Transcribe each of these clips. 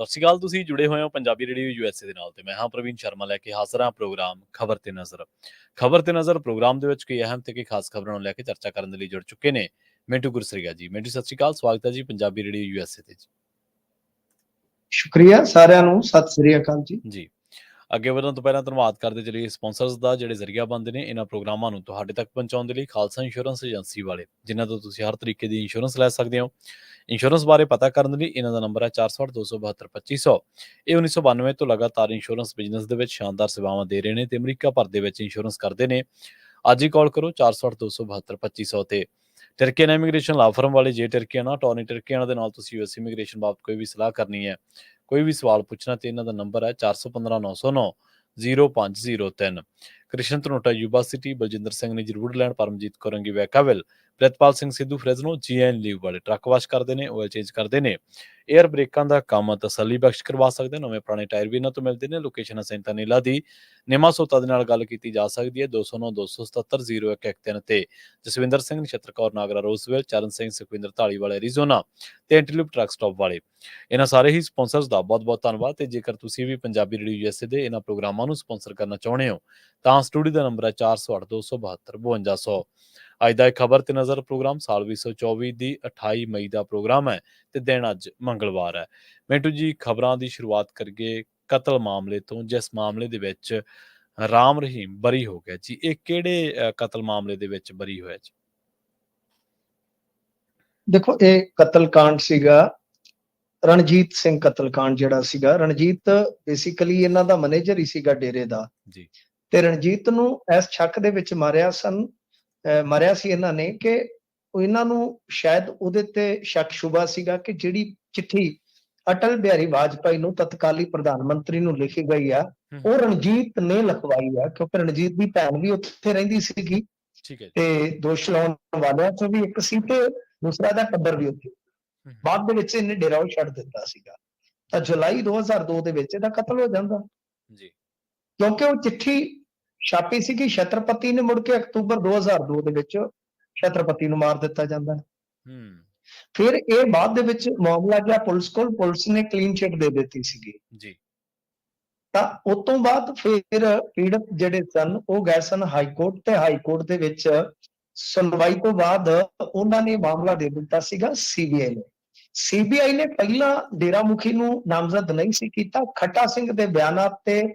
ਸਤਿ ਸ਼੍ਰੀ ਅਕਾਲ। ਤੁਸੀਂ ਜੁੜੇ ਹੋਏ ਹੋ ਪੰਜਾਬੀ ਰੇਡੀਓ USA ਦੇ ਨਾਲ ਤੇ ਮੈਂ ਹਾਂ ਪ੍ਰਵੀਨ ਸ਼ਰਮਾ ਲੈ ਕੇ ਹਾਜ਼ਰ ਹਾਂ ਪ੍ਰੋਗਰਾਮ ਖਬਰ ਤੇ ਨਜ਼ਰ। ਖਬਰ ਤੇ ਨਜ਼ਰ ਪ੍ਰੋਗਰਾਮ ਦੇ ਵਿੱਚ ਕਈ ਅਹਿਮ ਤੇ ਕਈ ਖਾਸ ਖਬਰਾਂ ਨੂੰ ਲੈ ਕੇ ਚਰਚਾ ਕਰਨ ਦੇ ਲਈ ਜੁੜ ਚੁੱਕੇ ਨੇ ਮਿੰਟੂ ਗੁਰਸਰੀਆ ਜੀ। ਮਿੰਟੂ ਸਤਿ ਸ਼੍ਰੀ ਅਕਾਲ, ਸਵਾਗਤ ਹੈ ਜੀ ਪੰਜਾਬੀ ਰੇਡੀਓ USA ਤੇ ਸ਼ੁਕਰੀਆ ਸਾਰਿਆਂ ਨੂੰ, ਸਤਿ ਸ੍ਰੀ ਅਕਾਲ ਜੀ। ਅੱਗੇ ਵਧਣ ਤੋਂ ਪਹਿਲਾਂ ਧੰਨਵਾਦ ਕਰਦੇ ਚਲੀਏ ਸਪਾਂਸਰਸ ਦਾ ਜਿਹੜੇ ਜ਼ਰੀਆ ਬਣਦੇ ਨੇ ਇਹਨਾਂ ਪ੍ਰੋਗਰਾਮਾਂ ਨੂੰ ਤੁਹਾਡੇ ਤੱਕ ਪਹੁੰਚਾਉਣ ਦੇ ਲਈ। ਖਾਲਸਾ ਇੰਸ਼ੋਰੈਂਸ ਏਜੰਸੀ ਵਾਲੇ, ਜਿਨ੍ਹਾਂ ਤੋਂ ਤੁਸੀਂ ਹਰ ਤਰੀਕੇ ਦੀ ਇੰਸ਼ੋਰੈਂਸ ਲੈ ਸਕਦੇ ਹੋ। ਇੰਸ਼ੋਰੈਂਸ ਬਾਰੇ ਪਤਾ ਕਰਨ ਲਈ ਇਹਨਾਂ ਦਾ ਨੰਬਰ ਹੈ 468-272-2500। ਇਹ 1992 ਤੋਂ ਲਗਾਤਾਰ ਇੰਸ਼ੋਰੈਂਸ ਬਿਜ਼ਨਸ ਦੇ ਵਿੱਚ ਸ਼ਾਨਦਾਰ ਸੇਵਾਵਾਂ ਦੇ ਰਹੇ ਨੇ ਤੇ ਅਮਰੀਕਾ ਭਰ ਦੇ ਵਿੱਚ ਇੰਸ਼ੋਰੈਂਸ ਕਰਦੇ ਨੇ। ਅੱਜ ਹੀ ਕਾਲ ਕਰੋ 468-272-2500 ਤੇ। ਟਰਕੀਅਨ ਇਮੀਗ੍ਰੇਸ਼ਨ ਲਾ ਫਰਮ ਵਾਲੇ, ਜੇ ਟਰਕੀਅਨ ਟੌਨੀ ਟਰਕੀਅਨ ਦੇ ਨਾਲ ਤੁਸੀਂ US ਇਮੀਗ੍ਰੇਸ਼ਨ ਬਾਬਤ ਕੋਈ ਵੀ ਸਲਾਹ ਕਰਨੀ ਹੈ, ਕੋਈ ਵੀ ਸਵਾਲ ਪੁੱਛਣਾ ਤੇ ਇਹਨਾਂ ਦਾ ਨੰਬਰ ਹੈ 4159090503। ਕ੍ਰਿਸ਼ਨ ਧਨੋਟਾ ਯੂਬਾ ਸਿਟੀ, ਬਲਜਿੰਦਰ ਸਿੰਘ ਨੇ ਜਰੂਰਲੈਂਡ, ਪਰਮਜੀਤ ਕੌਰੰਗੀ ਵੈਕਾਵਿਲ, ਪ੍ਰਿਤਪਾਲ ਸਿੰਘ ਸਿੱਧੂ ਫਰੈਜ਼ਨੋ, GN ਲੀਵ ਵਾਲੇ ਟਰੱਕ ਵਾਸ਼ ਕਰਦੇ ਨੇ, ਆਇਲ ਚੇਂਜ ਕਰਦੇ ਨੇ, 에ਅਰ ਬ੍ਰੇਕਾਂ ਦਾ ਕੰਮ ਤਸੱਲੀ ਬਖਸ਼ ਕਰਵਾ ਸਕਦੇ, ਨਵੇਂ ਪੁਰਾਣੇ ਟਾਇਰ ਵੀ ਇਹਨਾਂ ਤੋਂ ਮਿਲਦੇ ਨੇ। ਲੋਕੇਸ਼ਨ ਸੈਂਟਾ ਨੀਲਾ ਦੀ ਨਿਮਾ ਸੋਤਾ ਦੇ ਨਾਲ ਗੱਲ ਕੀਤੀ ਜਾ ਸਕਦੀ ਹੈ 209-277-0113 ਤੇ। ਜਸਵਿੰਦਰ ਸਿੰਘ, ਨਛੱਤਰ ਕੌਰ ਨਾਗਰਾ ਰੋਜ਼ਵੈਲ, ਚਰਨ ਸਿੰਘ ਸੁਖਵਿੰਦਰ ਢਾਲੀਵਾਲ ਐਰੀਜ਼ੋਨਾ ਤੇ ਐਂਟੀਲੂਪ ਟਰੱਕ ਸਟਾਪ ਵਾਲੇ। ਇਹਨਾਂ ਸਾਰੇ ਹੀ ਸਪਾਂਸਰਸ ਦਾ ਬਹੁਤ ਬਹੁਤ ਧੰਨਵਾਦ। ਤੇ ਜੇਕਰ ਤੁਸੀਂ ਵੀ ਪੰਜਾਬੀ ਰੇਡੀਓ USA ਦੇ ਇਹਨਾਂ ਪ੍ਰੋਗਰਾਮਾਂ ਨੂੰ ਸਪਾਂਸਰ ਕਰਨਾ ਚਾਹੁੰਦੇ ਹੋ ਤਾਂ ਸਟੂਡੀਓ ਦਾ ਨੰਬਰ ਹੈ 4082725200। ਅੱਜ ਦਾ ਖਬਰ ਤੇ ਨਜ਼ਰ ਪ੍ਰੋਗਰਾਮ ਸਾਲ 2024 ਦੀ 28 ਮਈ ਦਾ ਪ੍ਰੋਗਰਾਮ ਹੈ ਤੇ ਦਿਨ ਅੱਜ ਮੰਗਲਵਾਰ ਹੈ। ਮਿੰਟੂ ਜੀ, ਖਬਰਾਂ ਦੀ ਸ਼ੁਰੂਆਤ ਕਰੀਏ ਕਤਲ ਮਾਮਲੇ ਤੋਂ, ਜਿਸ ਮਾਮਲੇ ਦੇ ਵਿੱਚ ਰਾਮ ਰਹੀਮ ਬਰੀ ਹੋ ਗਿਆ ਜੀ। ਇਹ ਕਿਹੜੇ ਕਤਲ ਮਾਮਲੇ ਦੇ ਵਿੱਚ ਬਰੀ ਹੋਇਆ ਜੀ? ਦੇਖੋ, ਇਹ ਕਤਲकांड ਸੀਗਾ ਰਣਜੀਤ ਸਿੰਘ ਕਤਲकांड ਜਿਹੜਾ ਸੀਗਾ। ਰਣਜੀਤ ਬੇਸਿਕਲੀ ਇਹਨਾਂ ਦਾ ਮੈਨੇਜਰ ਹੀ ਸੀਗਾ ਡੇਰੇ ਦਾ ਜੀ। ਤੇ ਰਣਜੀਤ ਨੂੰ ਇਸ ਸ਼ੱਕ ਦੇ ਵਿੱਚ ਮਾਰਿਆ ਸੀ ਇਹਨਾਂ ਨੇ ਕਿ ਇਹਨਾਂ ਨੂੰ ਸ਼ਾਇਦ ਉਹਦੇ ਤੇ ਸ਼ੱਕ ਸ਼ੁਬਾ ਸੀਗਾ ਕਿ ਜਿਹੜੀ ਚਿੱਠੀ ਅਟਲ ਬਿਹਾਰੀ ਵਾਜਪਾਈ ਨੂੰ ਤਤਕਾਲੀ ਪ੍ਰਧਾਨ ਮੰਤਰੀ ਨੂੰ ਲਿਖੀ ਗਈ ਆ ਉਹ ਰਣਜੀਤ ਨੇ ਲਿਖਵਾਈ ਆ, ਕਿਉਂਕਿ ਰਣਜੀਤ ਦੀ ਭੈਣ ਵੀ ਉੱਥੇ ਰਹਿੰਦੀ ਸੀਗੀ ਤੇ ਦੋਸ਼ ਲਾਉਣ ਵਾਲਿਆਂ ਚੋਂ ਵੀ ਇੱਕ ਸੀ ਤੇ ਦੂਸਰਾ ਦਾ ਟੱਬਰ ਵੀ ਉੱਥੇ। ਬਾਅਦ ਦੇ ਵਿੱਚ ਇਹਨੇ ਡੇਰਾ ਛੱਡ ਦਿੱਤਾ ਸੀਗਾ ਤਾਂ ਜੁਲਾਈ 2002 ਦੇ ਵਿੱਚ ਇਹਦਾ ਕਤਲ ਹੋ ਜਾਂਦਾ ਜੀ, ਕਿਉਂਕਿ ਉਹ ਚਿੱਠੀ ਛਾਪੀ ਸੀਗੀ ਛਤਰਪਤੀ ਨੇ। ਮੁੜ ਕੇ ਅਕਤੂਬਰ 2002 ਦੇ ਵਿੱਚ ਛਤਰਪਤੀ ਨੂੰ ਮਾਰ ਦਿੱਤਾ ਜਾਂਦਾ। ਫਿਰ ਇਹ ਬਾਅਦ ਦੇ ਵਿੱਚ ਮਾਮਲਾ ਗਿਆ ਪੁਲਿਸ ਕੋਲ, ਪੁਲਿਸ ਨੇ ਕਲੀਨ ਚਿੱਟ ਦੇ ਦਿੱਤੀ ਸੀਗੀ ਜੀ। ਤਾਂ ਉਸ ਤੋਂ ਬਾਅਦ ਫਿਰ ਪੀੜਤ ਜਿਹੜੇ ਸਨ ਉਹ ਗਏ ਸਨ ਹਾਈ ਕੋਰਟ ਤੇ ਹਾਈ ਕੋਰਟ ਦੇ ਵਿੱਚ ਸੁਣਵਾਈ ਤੋਂ ਬਾਅਦ ਉਹਨਾਂ ਨੇ ਮਾਮਲਾ ਦੇ ਦਿੱਤਾ ਸੀਗਾ CBI ਨੂੰ। CBI ਨੇ ਪਹਿਲਾਂ ਡੇਰਾ ਮੁਖੀ ਨੂੰ ਨਾਮਜ਼ਦ ਨਹੀਂ ਸੀ ਕੀਤਾ, ਖੱਟਾ ਸਿੰਘ ਦੇ ਬਿਆਨਾਂ ਤੇ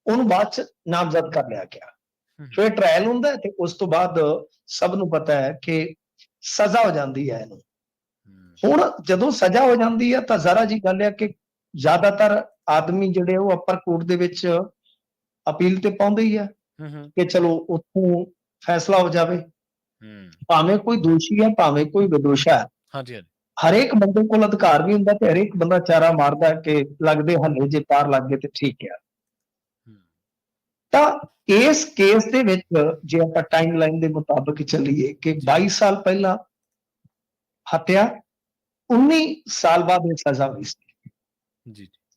ਉਹਨੂੰ ਬਾਅਦ ਚ ਨਾਮਜ਼ਦ ਕਰ ਲਿਆ ਗਿਆ। ਫਿਰ ਟ੍ਰਾਇਲ ਹੁੰਦਾ ਤੇ ਉਸ ਤੋਂ ਬਾਅਦ ਸਭ ਨੂੰ ਪਤਾ ਹੈ ਕਿ ਸਜ਼ਾ ਹੋ ਜਾਂਦੀ ਹੈ ਇਹਨੂੰ। ਹੁਣ ਜਦੋਂ ਸਜ਼ਾ ਹੋ ਜਾਂਦੀ ਹੈ ਤਾਂ ਜ਼ਰਾ ਜੀ ਗੱਲ ਹੈ ਕਿ ਜ਼ਿਆਦਾਤਰ ਆਦਮੀ ਜਿਹੜੇ ਉਹ ਅੱਪਰ ਕੋਰਟ ਦੇ ਵਿੱਚ ਅਪੀਲ ਤੇ ਪਾਉਂਦੇ ਹੀ ਆ ਕਿ ਚਲੋ ਉੱਥੋਂ ਫੈਸਲਾ ਹੋ ਜਾਵੇ, ਭਾਵੇਂ ਕੋਈ ਦੋਸ਼ੀ ਹੈ ਭਾਵੇਂ ਕੋਈ ਵਿਦੋਸ਼ ਹੈ। ਹਰੇਕ ਬੰਦੇ ਕੋਲ ਅਧਿਕਾਰ ਵੀ ਹੁੰਦਾ ਤੇ ਹਰੇਕ ਬੰਦਾ ਚਾਰਾ ਮਾਰਦਾ ਕਿ ਲੱਗਦੇ ਹੱਲੇ ਜੇ ਪਾਰ ਲੱਗ ਗਏ ਤੇ ਠੀਕ ਆ। ਤਾਂ ਇਸ ਕੇਸ ਦੇ ਵਿੱਚ ਜੇ ਆਪਾਂ ਟਾਈਮ ਲਾਈਨ ਦੇ ਮੁਤਾਬਕ ਚੱਲੀਏ ਕਿ 22 ਸਾਲ ਪਹਿਲਾਂ ਹੱਤਿਆ, 19 ਸਾਲ ਬਾਅਦ ਇਹ ਸਜ਼ਾ ਹੋਈ ਸੀ,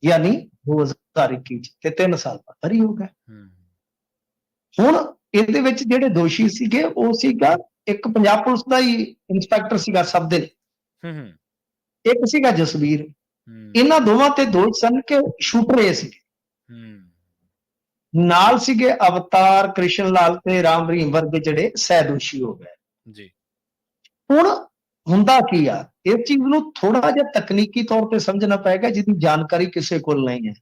ਯਾਨੀ 2021 ਤੇ 3 ਸਾਲ ਬਾਅਦ ਬਰੀ ਹੋ ਗਏ। ਹੁਣ ਇਹਦੇ ਵਿੱਚ ਜਿਹੜੇ ਦੋਸ਼ੀ ਸੀਗੇ ਉਹ ਸੀਗਾ ਇੱਕ ਪੰਜਾਬ ਪੁਲਿਸ ਦਾ ਹੀ ਇੰਸਪੈਕਟਰ ਸੀਗਾ ਸਬਦਿਲ, ਇੱਕ ਸੀਗਾ ਜਸਵੀਰ। ਇਹਨਾਂ ਦੋਵਾਂ ਤੇ ਦੋਸ਼ ਸਨ ਕਿ ਸ਼ੂਟਰ ਇਹ ਸੀਗੇ। ਨਾਲ ਸੀਗੇ ਅਵਤਾਰ, ਕ੍ਰਿਸ਼ਨ ਲਾਲ ਤੇ ਰਾਮ ਰਹੀਮ ਵਰਗੇ ਜਿਹੜੇ ਸਹਿ ਦੋਸ਼ੀ ਹੋ ਗਏ ਜੀ। ਹੁਣ ਹੁੰਦਾ ਕੀ ਆ, ਇਸ ਚੀਜ਼ ਨੂੰ ਥੋੜਾ ਜਿਹਾ ਤਕਨੀਕੀ ਤੌਰ ਤੇ ਸਮਝਣਾ ਪਏਗਾ ਜਿਹਦੀ ਜਾਣਕਾਰੀ ਕਿਸੇ ਕੋਲ ਨਹੀਂ ਹੈ,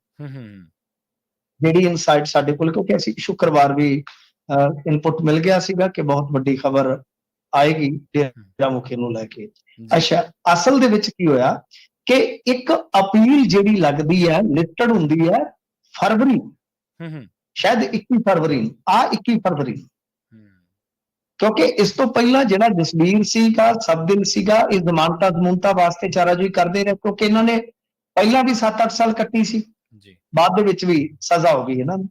ਜਿਹੜੀ ਇਨਸਾਈਟ ਸਾਡੇ ਕੋਲ, ਕਿਉਂਕਿ ਅਸੀਂ ਸ਼ੁੱਕਰਵਾਰ ਵੀ ਇਨਪੁਟ ਮਿਲ ਗਿਆ ਸੀਗਾ ਕਿ ਬਹੁਤ ਵੱਡੀ ਖਬਰ ਆਏਗੀ ਡੇਰਾ ਮੁਖੀ ਨੂੰ ਲੈ ਕੇ। ਅੱਛਾ, ਅਸਲ ਦੇ ਵਿੱਚ ਕੀ ਹੋਇਆ ਕਿ ਇੱਕ ਅਪੀਲ ਜਿਹੜੀ ਲੱਗਦੀ ਹੈ ਲਿਸਟਡ ਹੁੰਦੀ ਹੈ ਫਰਵਰੀ, ਸ਼ਾਇਦ 21 ਫਰਵਰੀ ਨੂੰ, 21 ਫਰਵਰੀ ਨੂੰ, ਕਿਉਂਕਿ ਇਸ ਤੋਂ ਪਹਿਲਾਂ ਜਿਹੜਾ ਜਸਵੀਰ ਸੀਗਾ ਸਬਦਿਲ ਸੀਗਾ ਇਹ ਜ਼ਮਾਨਤਾਂ ਵਾਸਤੇ ਚਾਰਾਜੋਈ ਕਰਦੇ ਰਹੇ, ਕਿਉਂਕਿ ਇਹਨਾਂ ਨੇ ਪਹਿਲਾਂ ਵੀ 7-8 ਸਾਲ ਕੱਟੀ ਸੀ, ਬਾਅਦ ਦੇ ਵਿੱਚ ਵੀ ਸਜ਼ਾ ਹੋ ਗਈ ਇਹਨਾਂ ਨੂੰ।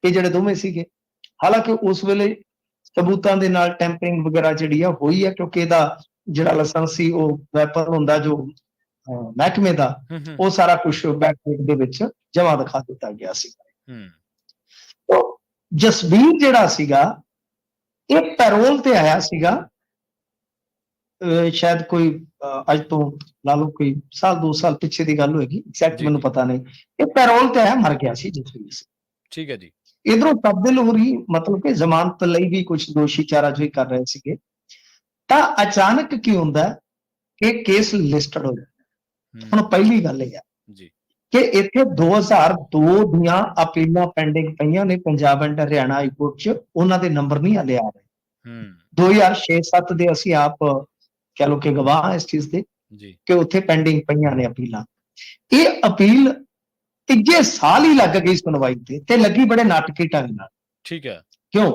ਇਹ ਜਿਹੜੇ ਦੋਵੇਂ ਸੀਗੇ, ਹਾਲਾਂਕਿ ਉਸ ਵੇਲੇ ਸਬੂਤਾਂ ਦੇ ਨਾਲ ਟੈਂਪਰਿੰਗ ਵਗੈਰਾ ਜਿਹੜੀ ਆ ਹੋਈ ਹੈ, ਕਿਉਂਕਿ ਇਹਦਾ ਜਿਹੜਾ ਲਾਇਸੈਂਸ ਸੀ ਉਹ ਵੈਪਨ ਹੁੰਦਾ ਜੋ ਮਹਿਕਮੇ ਦਾ, ਉਹ ਸਾਰਾ ਕੁਝ ਬੈਕਵਰਡ ਦੇ ਵਿੱਚ ਜਮਾ ਦਿਖਾ ਦਿੱਤਾ ਗਿਆ ਸੀ। ਜਸਵੀਰ ਜਿਹੜਾ ਸੀਗਾ ਇਹ ਪੈਰੋਲ ਤੇ ਆਇਆ ਸੀਗਾ ਸ਼ਾਇਦ ਕੋਈ ਅੱਜ ਤੋਂ ਲਾ ਲਓ ਕੋਈ ਸਾਲ 2 ਸਾਲ ਪਿੱਛੇ ਦੀ ਗੱਲ ਹੋਏਗੀ, ਐਗਜ਼ੈਕਟ ਜੀ, ਮੈਨੂੰ ਜੀ। ਪਤਾ ਨਹੀਂ। ਇਹ ਪੈਰੋਲ ਤੇ ਹੈ, ਮਰ ਗਿਆ ਸੀ ਜਸਵੀਰ ਸਿੰਘ। ਠੀਕ ਹੈ ਜੀ। ਇਧਰੋਂ ਤਬਦਿਲ ਹੋਰੀ ਮਤਲਬ ਕਿ ਜ਼ਮਾਨਤ ਲਈ ਵੀ ਕੁਝ ਦੋਸ਼ੀ ਚਾਰਾਜੋਈ ਕਰ ਰਹੇ ਸੀਗੇ, ਤਾਂ ਅਚਾਨਕ ਕੀ ਹੁੰਦਾ ਕਿ ਕੇਸ ਲਿਸਟਡ ਹੋ ਜਾਂਦਾ। ਹੁਣ ਹੂੰ, ਪਹਿਲੀ ਗੱਲ ਇਹ ਹੈ ਜੀ। ਕਿ ਇੱਥੇ 2002 ਦੀਆਂ ਅਪੀਲਾਂ ਪੈਂਡਿੰਗ ਪਈਆਂ ਨੇ Punjab and Haryana high court 'ਚ, ਉਹਨਾਂ ਦੇ ਨੰਬਰ ਨਹੀਂ ਹਲੇ ਆ ਰਹੇ। ਹੂੰ, 2006-7 ਦੇ ਅਸੀਂ ਆਪ ਕਹਿ ਲਓ ਕਿ ਗਵਾਹ ਹਾਂ ਇਸ ਚੀਜ਼ ਦੇ ਜੀ। ਕਿ ਉੱਥੇ ਪੈਂਡਿੰਗ ਪਈਆਂ ਨੇ ਅਪੀਲਾਂ। ਇਹ ਅਪੀਲ ਤੀਜੇ ਸਾਲ ਹੀ ਲੱਗ ਗਈ ਸੁਣਵਾਈ ਤੇ ਲੱਗੀ ਬੜੇ ਨਾਟਕੀ ਢੰਗ ਨਾਲ। ਠੀਕ ਹੈ। ਕਿਉਂ?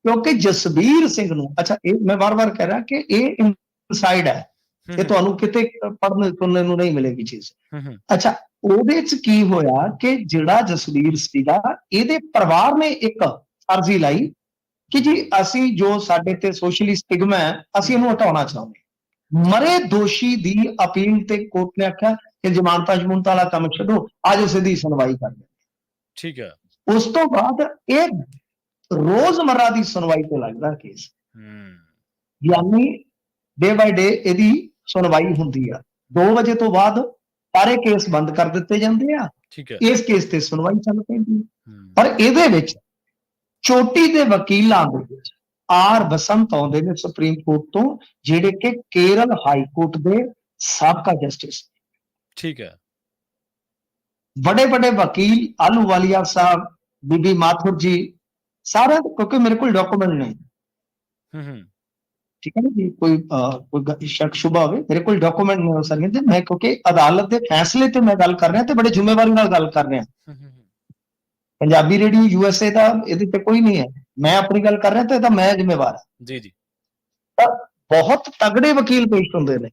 ਕਿਉਂਕਿ ਜਸਬੀਰ ਸਿੰਘ ਨੂੰ, ਅੱਛਾ ਇਹ ਮੈਂ ਵਾਰ-ਵਾਰ ਕਹਿ ਰਿਹਾ ਕਿ ਇਹ ਇਨਸਾਈਡ ਹੈ, ਹੂੰ, ਇਹ ਹੂੰ, ਤੁਹਾਨੂੰ ਕਿਤੇ ਪੜ੍ਹਨ ਸੁਣਨ ਨੂੰ ਨਹੀਂ ਮਿਲੇਗੀ ਚੀਜ਼। ਹੂੰ, ਹੂੰ, ਅੱਛਾ, ਉਹਦੇ 'ਚ ਕੀ ਹੋਇਆ ਕਿ ਜਿਹੜਾ ਜਸਬੀਰ ਸੀਗਾ, ਇਹਦੇ ਪਰਿਵਾਰ ਨੇ ਇੱਕ ਅਰਜ਼ੀ ਲਾਈ ਕਿ ਜੀ ਅਸੀਂ ਜੋ ਸਾਡੇ ਤੇ ਸੋਸ਼ਲੀ ਸਟਿਗਮਾ ਹੈ, ਅਸੀਂ ਇਹਨੂੰ ਹਟਾਉਣਾ ਚਾਹੁੰਦੇ ਹਾਂ। ਮਰੇ ਦੋਸ਼ੀ ਦੀ ਅਪੀਲ ਤੇ ਕੋਰਟ ਨੇ ਆਖਿਆ ਕਿ ਜ਼ਮਾਨਤਾਂ ਜ਼ਮੂਨਤਾਂ ਵਾਲਾ ਕੰਮ ਛੱਡੋ, ਅੱਜ ਸਿੱਧੀ ਸੁਣਵਾਈ ਕਰਦੇ। ਠੀਕ ਹੈ। ਉਸ ਤੋਂ ਬਾਅਦ ਇਹ ਰੋਜ਼ਮर्रा ਦੀ ਸੁਣਵਾਈ ਤੇ ਲੱਗਦਾ ਕੇਸ, ਹੂੰ, ਯਾਨੀ ਡੇ ਬਾਈ ਡੇ ਇਹਦੀ ਸੁਣਵਾਈ ਹੁੰਦੀ ਆ। 2 ਵਜੇ ਤੋਂ ਬਾਅਦ ਸਾਰੇ ਕੇਸ ਬੰਦ ਕਰ ਦਿੱਤੇ ਜਾਂਦੇ ਆ, ਠੀਕ ਹੈ। ਇਸ ਕੇਸ ਤੇ ਸੁਣਵਾਈ ਚੱਲ ਪੈਂਦੀ ਹੈ। ਹੂੰ, ਪਰ ਇਹਦੇ ਵਿੱਚ ਚੋਟੀ ਦੇ ਵਕੀਲਾਂ ਦੇ ਵਿੱਚ ਆਰ ਬਸੰਤ ਆਉਂਦੇ ਨੇ ਸੁਪਰੀਮ ਕੋਰਟ ਤੋਂ, ਜਿਹੜੇ ਕਿ ਕੇਰਲ ਹਾਈ ਕੋਰਟ ਦੇ ਸਾਬਕਾ ਜਸਟਿਸ। ਠੀਕ ਹੈ। ਬੜੇ ਵੱਡੇ ਵਕੀਲ ਆਲੂਵਾਲੀਆ ਸਾਹਿਬ, ਬੀਬੀ ਮਾਥੁਰ ਜੀ, ਸਾਰੇ, ਕਿਉਂਕਿ ਮੇਰੇ ਕੋਲ ਡਾਕੂਮੈਂਟ ਨੇ, ਹੂੰ, ਹੂੰ, ਠੀਕ ਹੈ ਨਾ ਜੀ, ਕੋਈ ਸ਼ੱਕ ਸ਼ੁਬਾ ਹੋਵੇ, ਮੇਰੇ ਕੋਲ ਡਾਕੂਮੈਂਟ ਨੇ ਉਹ ਸਾਰੇ। ਮੈਂ ਕਿਉਂਕਿ ਅਦਾਲਤ ਦੇ ਫੈਸਲੇ ਤੇ ਮੈਂ ਗੱਲ ਕਰ ਰਿਹਾ ਤੇ ਬੜੇ ਜ਼ਿੰਮੇਵਾਰੀ ਨਾਲ ਗੱਲ ਕਰ ਰਿਹਾ। ਹੂੰ, ਹੂੰ, ਪੰਜਾਬੀ ਰੇਡੀਓ USA ਦਾ ਇਹਦੇ ਤੇ ਕੋਈ ਨਹੀਂ ਹੈ, ਮੈਂ ਆਪਣੀ ਗੱਲ ਕਰ ਰਿਹਾ ਤੇ ਇਹਦਾ ਮੈਂ ਜ਼ਿੰਮੇਵਾਰ ਹਾਂ। ਜੀ, ਜੀ। ਤਾਂ ਬਹੁਤ ਤਗੜੇ ਵਕੀਲ ਪੇਸ਼ ਹੁੰਦੇ ਨੇ,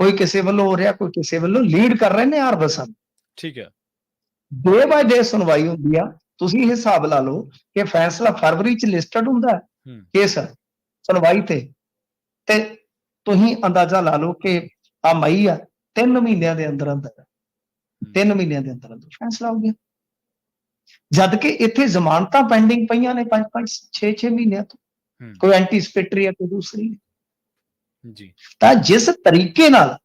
ਕੋਈ ਕਿਸੇ ਵੱਲੋਂ ਹੋ ਰਿਹਾ, ਕੋਈ ਕਿਸੇ ਵੱਲੋਂ, ਲੀਡ ਕਰ ਰਹੇ ਨੇ ਆਰ ਬਸੰਤ। ਠੀਕ ਹੈ। ਡੇ ਬਾਏ ਡੇ ਸੁਣਵਾਈ ਹੁੰਦੀ ਆ। ਤੁਸੀਂ ਹਿਸਾਬ ਲਾ ਲਓ ਕਿ ਫੈਸਲਾ ਫਰਵਰੀ 'ਚ ਲਿਸਟਡ ਹੁੰਦਾ ਹੂੰ, ਕੇਸ ਸੁਣਵਾਈ ਤੇ ਤੁਸੀਂ ਅੰਦਾਜ਼ਾ ਲਾ ਲਓ ਕਿ ਆ ਮਈ ਆ, 3 ਮਹੀਨਿਆਂ ਦੇ ਅੰਦਰ ਅੰਦਰ 3 ਮਹੀਨਿਆਂ ਦੇ ਅੰਦਰ ਅੰਦਰ ਫੈਸਲਾ ਹੋ ਗਿਆ। ਜਦ ਕਿ ਇੱਥੇ ਜ਼ਮਾਨਤਾਂ ਪੈਂਡਿੰਗ ਪਈਆਂ ਨੇ 5-5 6-6 ਮਹੀਨਿਆਂ ਤੋਂ, ਹੂੰ, ਕੋਈ ਐਂਟੀਸਪੇਟਰੀ ਹੈ, ਕੋਈ ਦੂਸਰੀ। ਜੀ। ਤਾਂ ਜਿਸ ਤਰੀਕੇ ਨਾਲ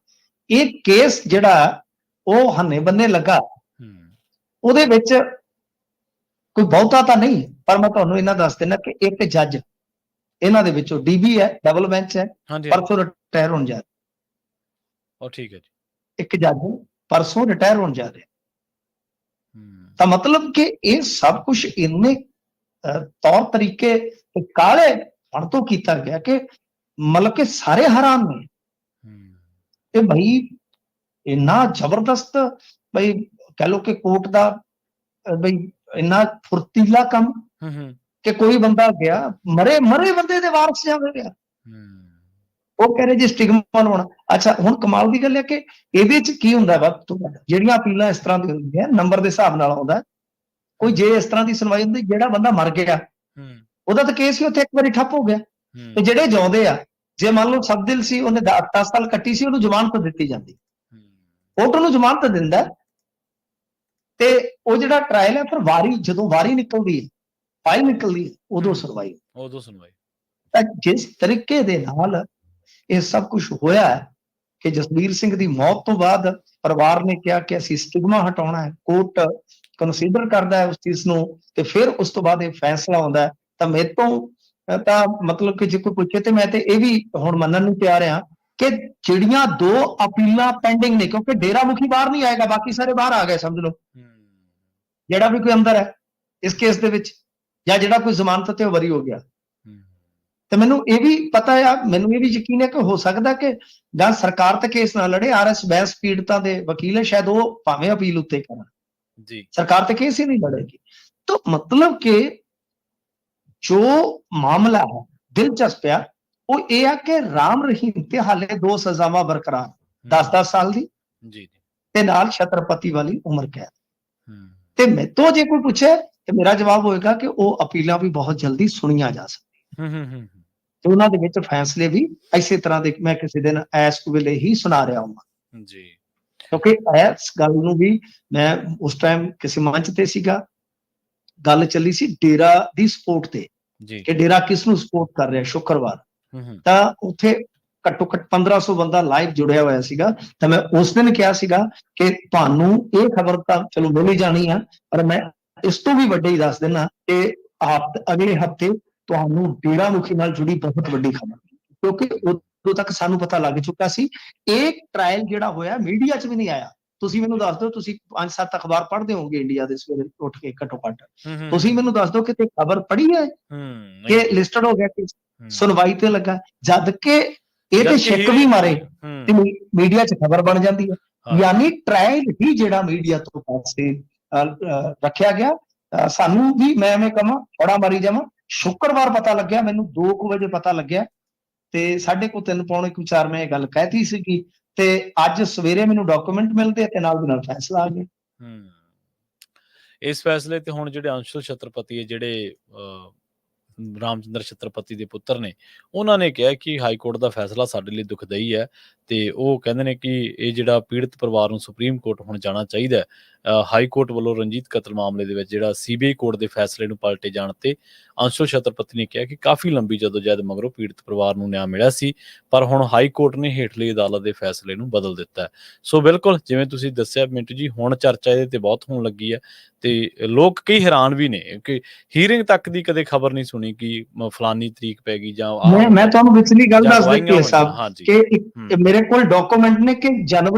ਇਹ ਕੇਸ ਜਿਹੜਾ ਉਹ ਹੰਨੇ ਬੰਨੇ ਲੱਗਾ, ਹੂੰ, ਉਹਦੇ ਵਿੱਚ ਕੋਈ ਬਹੁਤਾ ਤਾਂ ਨਹੀਂ, ਪਰ ਮੈਂ ਤੁਹਾਨੂੰ ਇਹਨਾਂ ਦੱਸ ਦਿੰਦਾ ਕਿ ਇੱਕ ਜੱਜ ਇਹਨਾਂ ਦੇ ਵਿੱਚੋਂ DB ਹੈ, ਡਬਲ ਬੈਂਚ ਹੈ, ਹਾਂਜੀ, ਹਾਂਜੀ। ਪਰਸੋਂ ਰਿਟਾਇਰ ਹੋਣ ਜਾ ਰਿਹਾ। ਉਹ ਠੀਕ ਹੈ ਜੀ। ਇੱਕ ਜੱਜ ਪਰਸੋਂ ਰਿਟਾਇਰ ਹੋਣ ਜਾ ਰਿਹਾ। ਹੂੰ, ਤਾਂ ਮਤਲਬ ਕਿ ਇਹ ਸਭ ਕੁਝ ਇੰਨੇ ਤੌਰ ਤਰੀਕੇ ਤੇ ਕਾਲੇ ਪਣ ਤੋਂ ਕੀਤਾ ਗਿਆ ਕਿ ਮਤਲਬ ਕਿ ਸਾਰੇ ਹੈਰਾਨ ਨੇ ਹੂੰ, ਕਿ ਭਾਈ ਇੰਨਾ ਜ਼ਬਰਦਸਤ, ਭਾਈ ਕਹਿ ਲੋ ਕਿ ਕੋਰਟ ਦਾ ਬਈ ਇੰਨਾ ਫੁਰਤੀਲਾ ਕੰਮ ਹੂੰ, ਹੂੰ, ਕਿ ਕੋਈ ਬੰਦਾ ਗਿਆ, ਮਰੇ ਬੰਦੇ ਦੇ ਵਾਰਸ ਜਾਵੇ ਗਿਆ, ਹੂੰ, ਉਹ ਕਹਿ ਰਹੇ ਜੀ ਸਟਿਗਮਾ ਲਾਉਣਾ। ਅੱਛਾ, ਹੁਣ ਕਮਾਲ ਦੀ ਗੱਲ ਹੈ ਕਿ ਇਹਦੇ 'ਚ ਕੀ ਹੁੰਦਾ ਵਾ, ਜਿਹੜੀਆਂ ਅਪੀਲਾਂ ਇਸ ਤਰ੍ਹਾਂ ਦੀਆਂ ਹੁੰਦੀਆਂ ਨੰਬਰ ਦੇ ਹਿਸਾਬ ਨਾਲ ਆਉਂਦਾ। ਕੋਈ ਜੇ ਇਸ ਤਰ੍ਹਾਂ ਦੀ ਸੁਣਵਾਈ ਹੁੰਦੀ, ਜਿਹੜਾ ਬੰਦਾ ਮਰ ਗਿਆ ਹੂੰ, ਉਹਦਾ ਤਾਂ ਕੇਸ ਹੀ ਉੱਥੇ ਇੱਕ ਵਾਰੀ ਠੱਪ ਹੋ ਗਿਆ, ਹੂੰ, ਤੇ ਜਿਹੜੇ ਜਿਉਂਦੇ ਆ, ਜੇ ਮੰਨ ਲਓ ਸਬਦਿਲ ਸੀ, ਉਹਨੇ 10 ਸਾਲ ਕੱਟੀ ਸੀ, ਉਹਨੂੰ ਜ਼ਮਾਨਤ ਦਿੱਤੀ ਜਾਂਦੀ, ਹੂੰ, ਕੋਰਟ ਨੂੰ ਜ਼ਮਾਨਤ ਦਿੰਦਾ, ਤੇ ਉਹ ਜਿਹੜਾ ਟ੍ਰਾਇਲ ਹੈ ਫਿਰ ਵਾਰੀ, ਜਦੋਂ ਵਾਰੀ ਨਿਕਲਦੀ ਹੈ, ਫਾਈਲ ਨਿਕਲਦੀ ਹੈ, ਉਦੋਂ ਸੁਣਵਾਈ। ਉਦੋਂ ਸੁਣਵਾਈ। ਤਾਂ ਜਿਸ ਤਰੀਕੇ ਦੇ ਨਾਲ ਇਹ ਸਭ ਕੁਝ ਹੋਇਆ ਹੈ ਕਿ ਜਸਬੀਰ ਸਿੰਘ ਦੀ ਮੌਤ ਤੋਂ ਬਾਅਦ ਪਰਿਵਾਰ ਨੇ ਕਿਹਾ ਕਿ ਅਸੀਂ ਸਟਿਗਮਾ ਹਟਾਉਣਾ ਹੈ, ਕੋਰਟ ਕੰਸੀਡਰ ਕਰਦਾ ਹੈ ਉਸ ਚੀਜ਼ ਨੂੰ, ਤੇ ਫਿਰ ਉਸ ਤੋਂ ਬਾਅਦ ਇਹ ਫੈਸਲਾ ਆਉਂਦਾ ਹੈ। ਤਾਂ ਮੇਰੇ ਤੋਂ ਤਾਂ ਮਤਲਬ ਕਿ ਜੇ ਕੋਈ ਪੁੱਛੇ ਤੇ ਮੈਂ ਤੇ ਇਹ ਵੀ ਹੁਣ ਮੰਨਣ ਨੂੰ ਤਿਆਰ ਹਾਂ ਕਿ ਜਿਹੜੀਆਂ 2 ਅਪੀਲਾਂ ਪੈਂਡਿੰਗ ਨੇ, ਕਿਉਂਕਿ ਡੇਰਾ ਮੁਖੀ ਬਾਹਰ ਨਹੀਂ ਆਏਗਾ, ਬਾਕੀ ਸਾਰੇ ਬਾਹਰ ਆ ਗਏ ਸਮਝ ਲਓ, ਜਿਹੜਾ ਵੀ ਕੋਈ ਅੰਦਰ ਹੈ ਇਸ ਕੇਸ ਦੇ ਵਿੱਚ, ਜਾਂ ਜਿਹੜਾ ਕੋਈ ਜ਼ਮਾਨਤ ਤੇ ਵਰੀ ਹੋ ਗਿਆ। ਤੇ ਮੈਨੂੰ ਇਹ ਵੀ ਪਤਾ ਆ, ਮੈਨੂੰ ਇਹ ਵੀ ਯਕੀਨ ਹੈ ਕਿ ਹੋ ਸਕਦਾ ਕਿ ਜਾਂ ਸਰਕਾਰ ਤੇ ਕੇਸ ਨਾ ਲੜੇ, RS ਬੈਂਸ ਪੀੜਤਾਂ ਦੇ ਵਕੀਲ ਹੈ, ਸ਼ਾਇਦ ਉਹ ਭਾਵੇਂ ਅਪੀਲ ਉੱਤੇ ਕਰਨ ਜੀ, ਸਰਕਾਰ ਤੇ ਕੇਸ ਹੀ ਨਹੀਂ ਲੜੇਗੀ। ਤਾਂ ਮਤਲਬ ਕਿ ਜੋ ਮਾਮਲਾ ਹੈ ਦਿਲਚਸਪ ਆ ਉਹ ਇਹ ਆ ਕਿ ਰਾਮ ਰਹੀਮ ਤੇ ਹਾਲੇ 2 ਸਜ਼ਾਵਾਂ ਬਰਕਰਾਰ, 10-10 ਸਾਲ ਦੀ ਜੀ, ਤੇ ਨਾਲ ਛਤਰਪਤੀ ਵਾਲੀ ਉਮਰ ਕੈਦ। ਹੂੰ, ਤੇ ਮੈਥੋਂ ਜੇ ਕੋਈ ਪੁੱਛੇ ਤੇ ਮੇਰਾ ਜਵਾਬ ਹੋਏਗਾ ਕਿ ਉਹ ਅਪੀਲਾਂ ਵੀ ਬਹੁਤ ਜਲਦੀ ਸੁਣੀਆਂ ਜਾ ਸਕਦੀਆਂ, ਹੂੰ, ਹੂੰ, ਤੇ ਉਹਨਾਂ ਦੇ ਵਿੱਚ ਫੈਸਲੇ ਵੀ ਇਸੇ ਤਰ੍ਹਾਂ ਦੇ ਮੈਂ ਕਿਸੇ ਦਿਨ ਇਸ ਵੇਲੇ ਹੀ ਸੁਣਾ ਰਿਹਾ ਹਾਂ ਜੀ, ਕਿਉਂਕਿ ਇਸ ਗੱਲ ਨੂੰ ਵੀ ਮੈਂ ਉਸ ਟਾਈਮ ਕਿਸੇ ਮੰਚ ਤੇ ਸੀਗਾ, ਗੱਲ ਚੱਲੀ ਸੀ ਡੇਰਾ ਦੀ ਸਪੋਰਟ ਤੇ ਜੀ, ਕਿ ਡੇਰਾ ਕਿਸ ਨੂੰ ਸਪੋਰਟ ਕਰ ਰਿਹਾ, ਸ਼ੁੱਕਰਵਾਰ ਹੂੰ, ਹੂੰ, ਤਾਂ ਉੱਥੇ ਘੱਟੋ ਘੱਟ 1500 ਬੰਦਾ ਲਾਈਵ ਜੁੜਿਆ ਹੋਇਆ ਸੀਗਾ। ਤਾਂ ਮੈਂ ਉਸ ਦਿਨ ਕਿਹਾ ਸੀਗਾ ਕਿ ਤੁਹਾਨੂੰ ਇਹ ਖਬਰ ਤਾਂ ਚਲੋ ਮਿਲ ਹੀ ਜਾਣੀ ਆ, ਪਰ ਮੈਂ ਇਸ ਤੋਂ ਵੀ ਵੱਡੇ ਹੀ ਦੱਸ ਦਿੰਦਾ ਕਿ ਅਗਲੇ ਹਫਤੇ ਤੁਹਾਨੂੰ ਡੇਰਾ ਮੁਖੀ ਨਾਲ ਜੁੜੀ ਬਹੁਤ ਵੱਡੀ ਖਬਰ, ਕਿਉਂਕਿ ਉਦੋਂ ਤੱਕ ਸਾਨੂੰ ਪਤਾ ਲੱਗ ਚੁੱਕਾ ਸੀ। ਇਹ ਟ੍ਰਾਇਲ ਜਿਹੜਾ ਹੋਇਆ ਮੀਡੀਆ 'ਚ ਵੀ ਨਹੀਂ ਆਇਆ। ਤੁਸੀਂ ਮੈਨੂੰ ਦੱਸ ਦਿਓ, ਤੁਸੀਂ 5-7 ਅਖਬਾਰ ਪੜ੍ਹਦੇ ਹੋਵੋਗੇ ਇੰਡੀਆ ਦੇ ਸਵੇਰੇ ਉੱਠ ਕੇ ਘੱਟੋ ਘੱਟ, ਹੂੰ, ਹੂੰ, ਤੁਸੀਂ ਮੈਨੂੰ ਦੱਸ ਦਿਓ ਕਿਤੇ ਖਬਰ ਪੜ੍ਹੀ ਹੈ ਨਹੀਂ, ਕਿ ਲਿਸਟਡ ਹੋ ਗਿਆ ਕਿ ਹੂੰ, ਸੁਣਵਾਈ ਤੇ ਲੱਗਾ, ਜਦ ਕਿ ਇਹ ਤੇ ਜਦ ਕਿ ਸ਼ੱਕ ਵੀ ਹੀਰਿੰਗ ਮਾਰੇ ਹੋਈ, ਤੇ ਹੂੰ, ਮੀਡੀਆ 'ਚ ਖਬਰ ਬਣ ਜਾਂਦੀ ਹੈ। ਹਾਂ, ਯਾਨੀ ਟ੍ਰਾਇਲ ਹੀ ਜਿਹੜਾ ਮੀਡੀਆ ਤੋਂ ਪਾਸੇ ਰੱਖਿਆ ਗਿਆ। ਸਾਨੂੰ ਵੀ ਮੈਂ ਐਵੇਂ ਕਹਾਂ ਥੋੜਾ ਮਾਰੀ ਜਾਵਾਂ, ਸ਼ੁੱਕਰਵਾਰ ਪਤਾ ਲੱਗਿਆ ਮੈਨੂੰ, 2 ਵਜੇ ਪਤਾ ਲੱਗਿਆ ਤੇ 3:30 ਪੌਣੇ 4 ਮੈਂ ਇਹ ਗੱਲ ਕਹਿਤੀ ਸੀਗੀ ਤੇ ਅੱਜ ਸਵੇਰੇ ਮੈਨੂੰ ਡਾਕੂਮੈਂਟ ਮਿਲਦੇ ਤੇ ਨਾਲ ਦੀ ਨਾਲ ਫੈਸਲਾ ਆ ਗਿਆ। ਹੂੰ। ਇਸ ਫੈਸਲੇ ਤੇ ਹੁਣ ਜਿਹੜੇ ਅੰਸ਼ੁਲ ਛਤਰਪਤੀ ਹੈ, ਜਿਹੜੇ ਰਾਮਚੰਦਰ ਛਤਰਪਤੀ ਦੇ ਪੁੱਤਰ ਨੇ, ਉਹਨਾਂ ਨੇ ਕਿਹਾ ਕਿ ਹਾਈ ਕੋਰਟ ਦਾ ਫੈਸਲਾ ਸਾਡੇ ਲਈ ਦੁਖਦਾਈ ਹੈ ਤੇ ਉਹ ਕਹਿੰਦੇ ਨੇ ਕਿ ਇਹ ਜਿਹੜਾ ਪੀੜਤ ਪਰਿਵਾਰ ਨੂੰ ਸੁਪਰੀਮ ਕੋਰਟ ਹੁਣ ਜਾਣਾ ਚਾਹੀਦਾ ਹੈ। ਹਾਈ ਕੋਰਟ ਵੱਲੋਂ ਰਣਜੀਤ ਕਤਲ ਮਾਮਲੇ ਦੇ ਵਿੱਚ ਜਿਹੜਾ ਸੀਬੀਆਈ ਕੋਰਟ ਦੇ ਫੈਸਲੇ ਨੂੰ ਪਲਟੇ ਜਾਣ ਤੇ ਅੰਸ਼ੁਲ ਛਤਰਪਤੀ ਨੇ ਕਿਹਾ ਕਿ ਕਾਫੀ ਲੰਬੀ ਜਦੋਜਹਿਦ ਮਗਰੋਂ ਪੀੜਤ ਪਰਿਵਾਰ ਨੂੰ ਨਿਆਂ ਮਿਲਿਆ ਸੀ, ਪਰ ਹੁਣ ਹਾਈ ਕੋਰਟ ਨੇ ਹੇਠਲੀ ਅਦਾਲਤ ਦੇ ਫੈਸਲੇ ਨੂੰ ਬਦਲ ਦਿੱਤਾ ਹੈ। ਸੋ ਬਿਲਕੁਲ ਜਿਵੇਂ ਤੁਸੀਂ ਦੱਸਿਆ ਮਿੰਟੂ ਜੀ, ਹੁਣ ਚਰਚਾ ਇਹਦੇ ਤੇ ਬਹੁਤ ਹੋਣ ਲੱਗੀ ਹੈ ਤੇ ਲੋਕ ਕਈ ਹੈਰਾਨ ਵੀ ਨੇ ਕਿ ਹੀਰਿੰਗ ਤੱਕ ਦੀ ਕਦੇ ਖਬਰ ਨਹੀਂ ਸੁਣੀ ਕਿ ਫਲਾਨੀ ਤਰੀਕ ਪੈ ਗਈ ਜਾਂ ਮੈਂ ਤੁਹਾਨੂੰ ਵਿਚਲੀ ਗੱਲ ਜਾਂ ਦੱਸ ਗਵਾਹੀਆਂ ਦਿੱਤੀ ਹੋਈਆਂ। ਸਾਹਿਬ ਹਾਂਜੀ, ਕਿ ਮੇਰੇ ਕੋਲ ਡਾਕੂਮੈਂਟ ਨੇ ਕਿ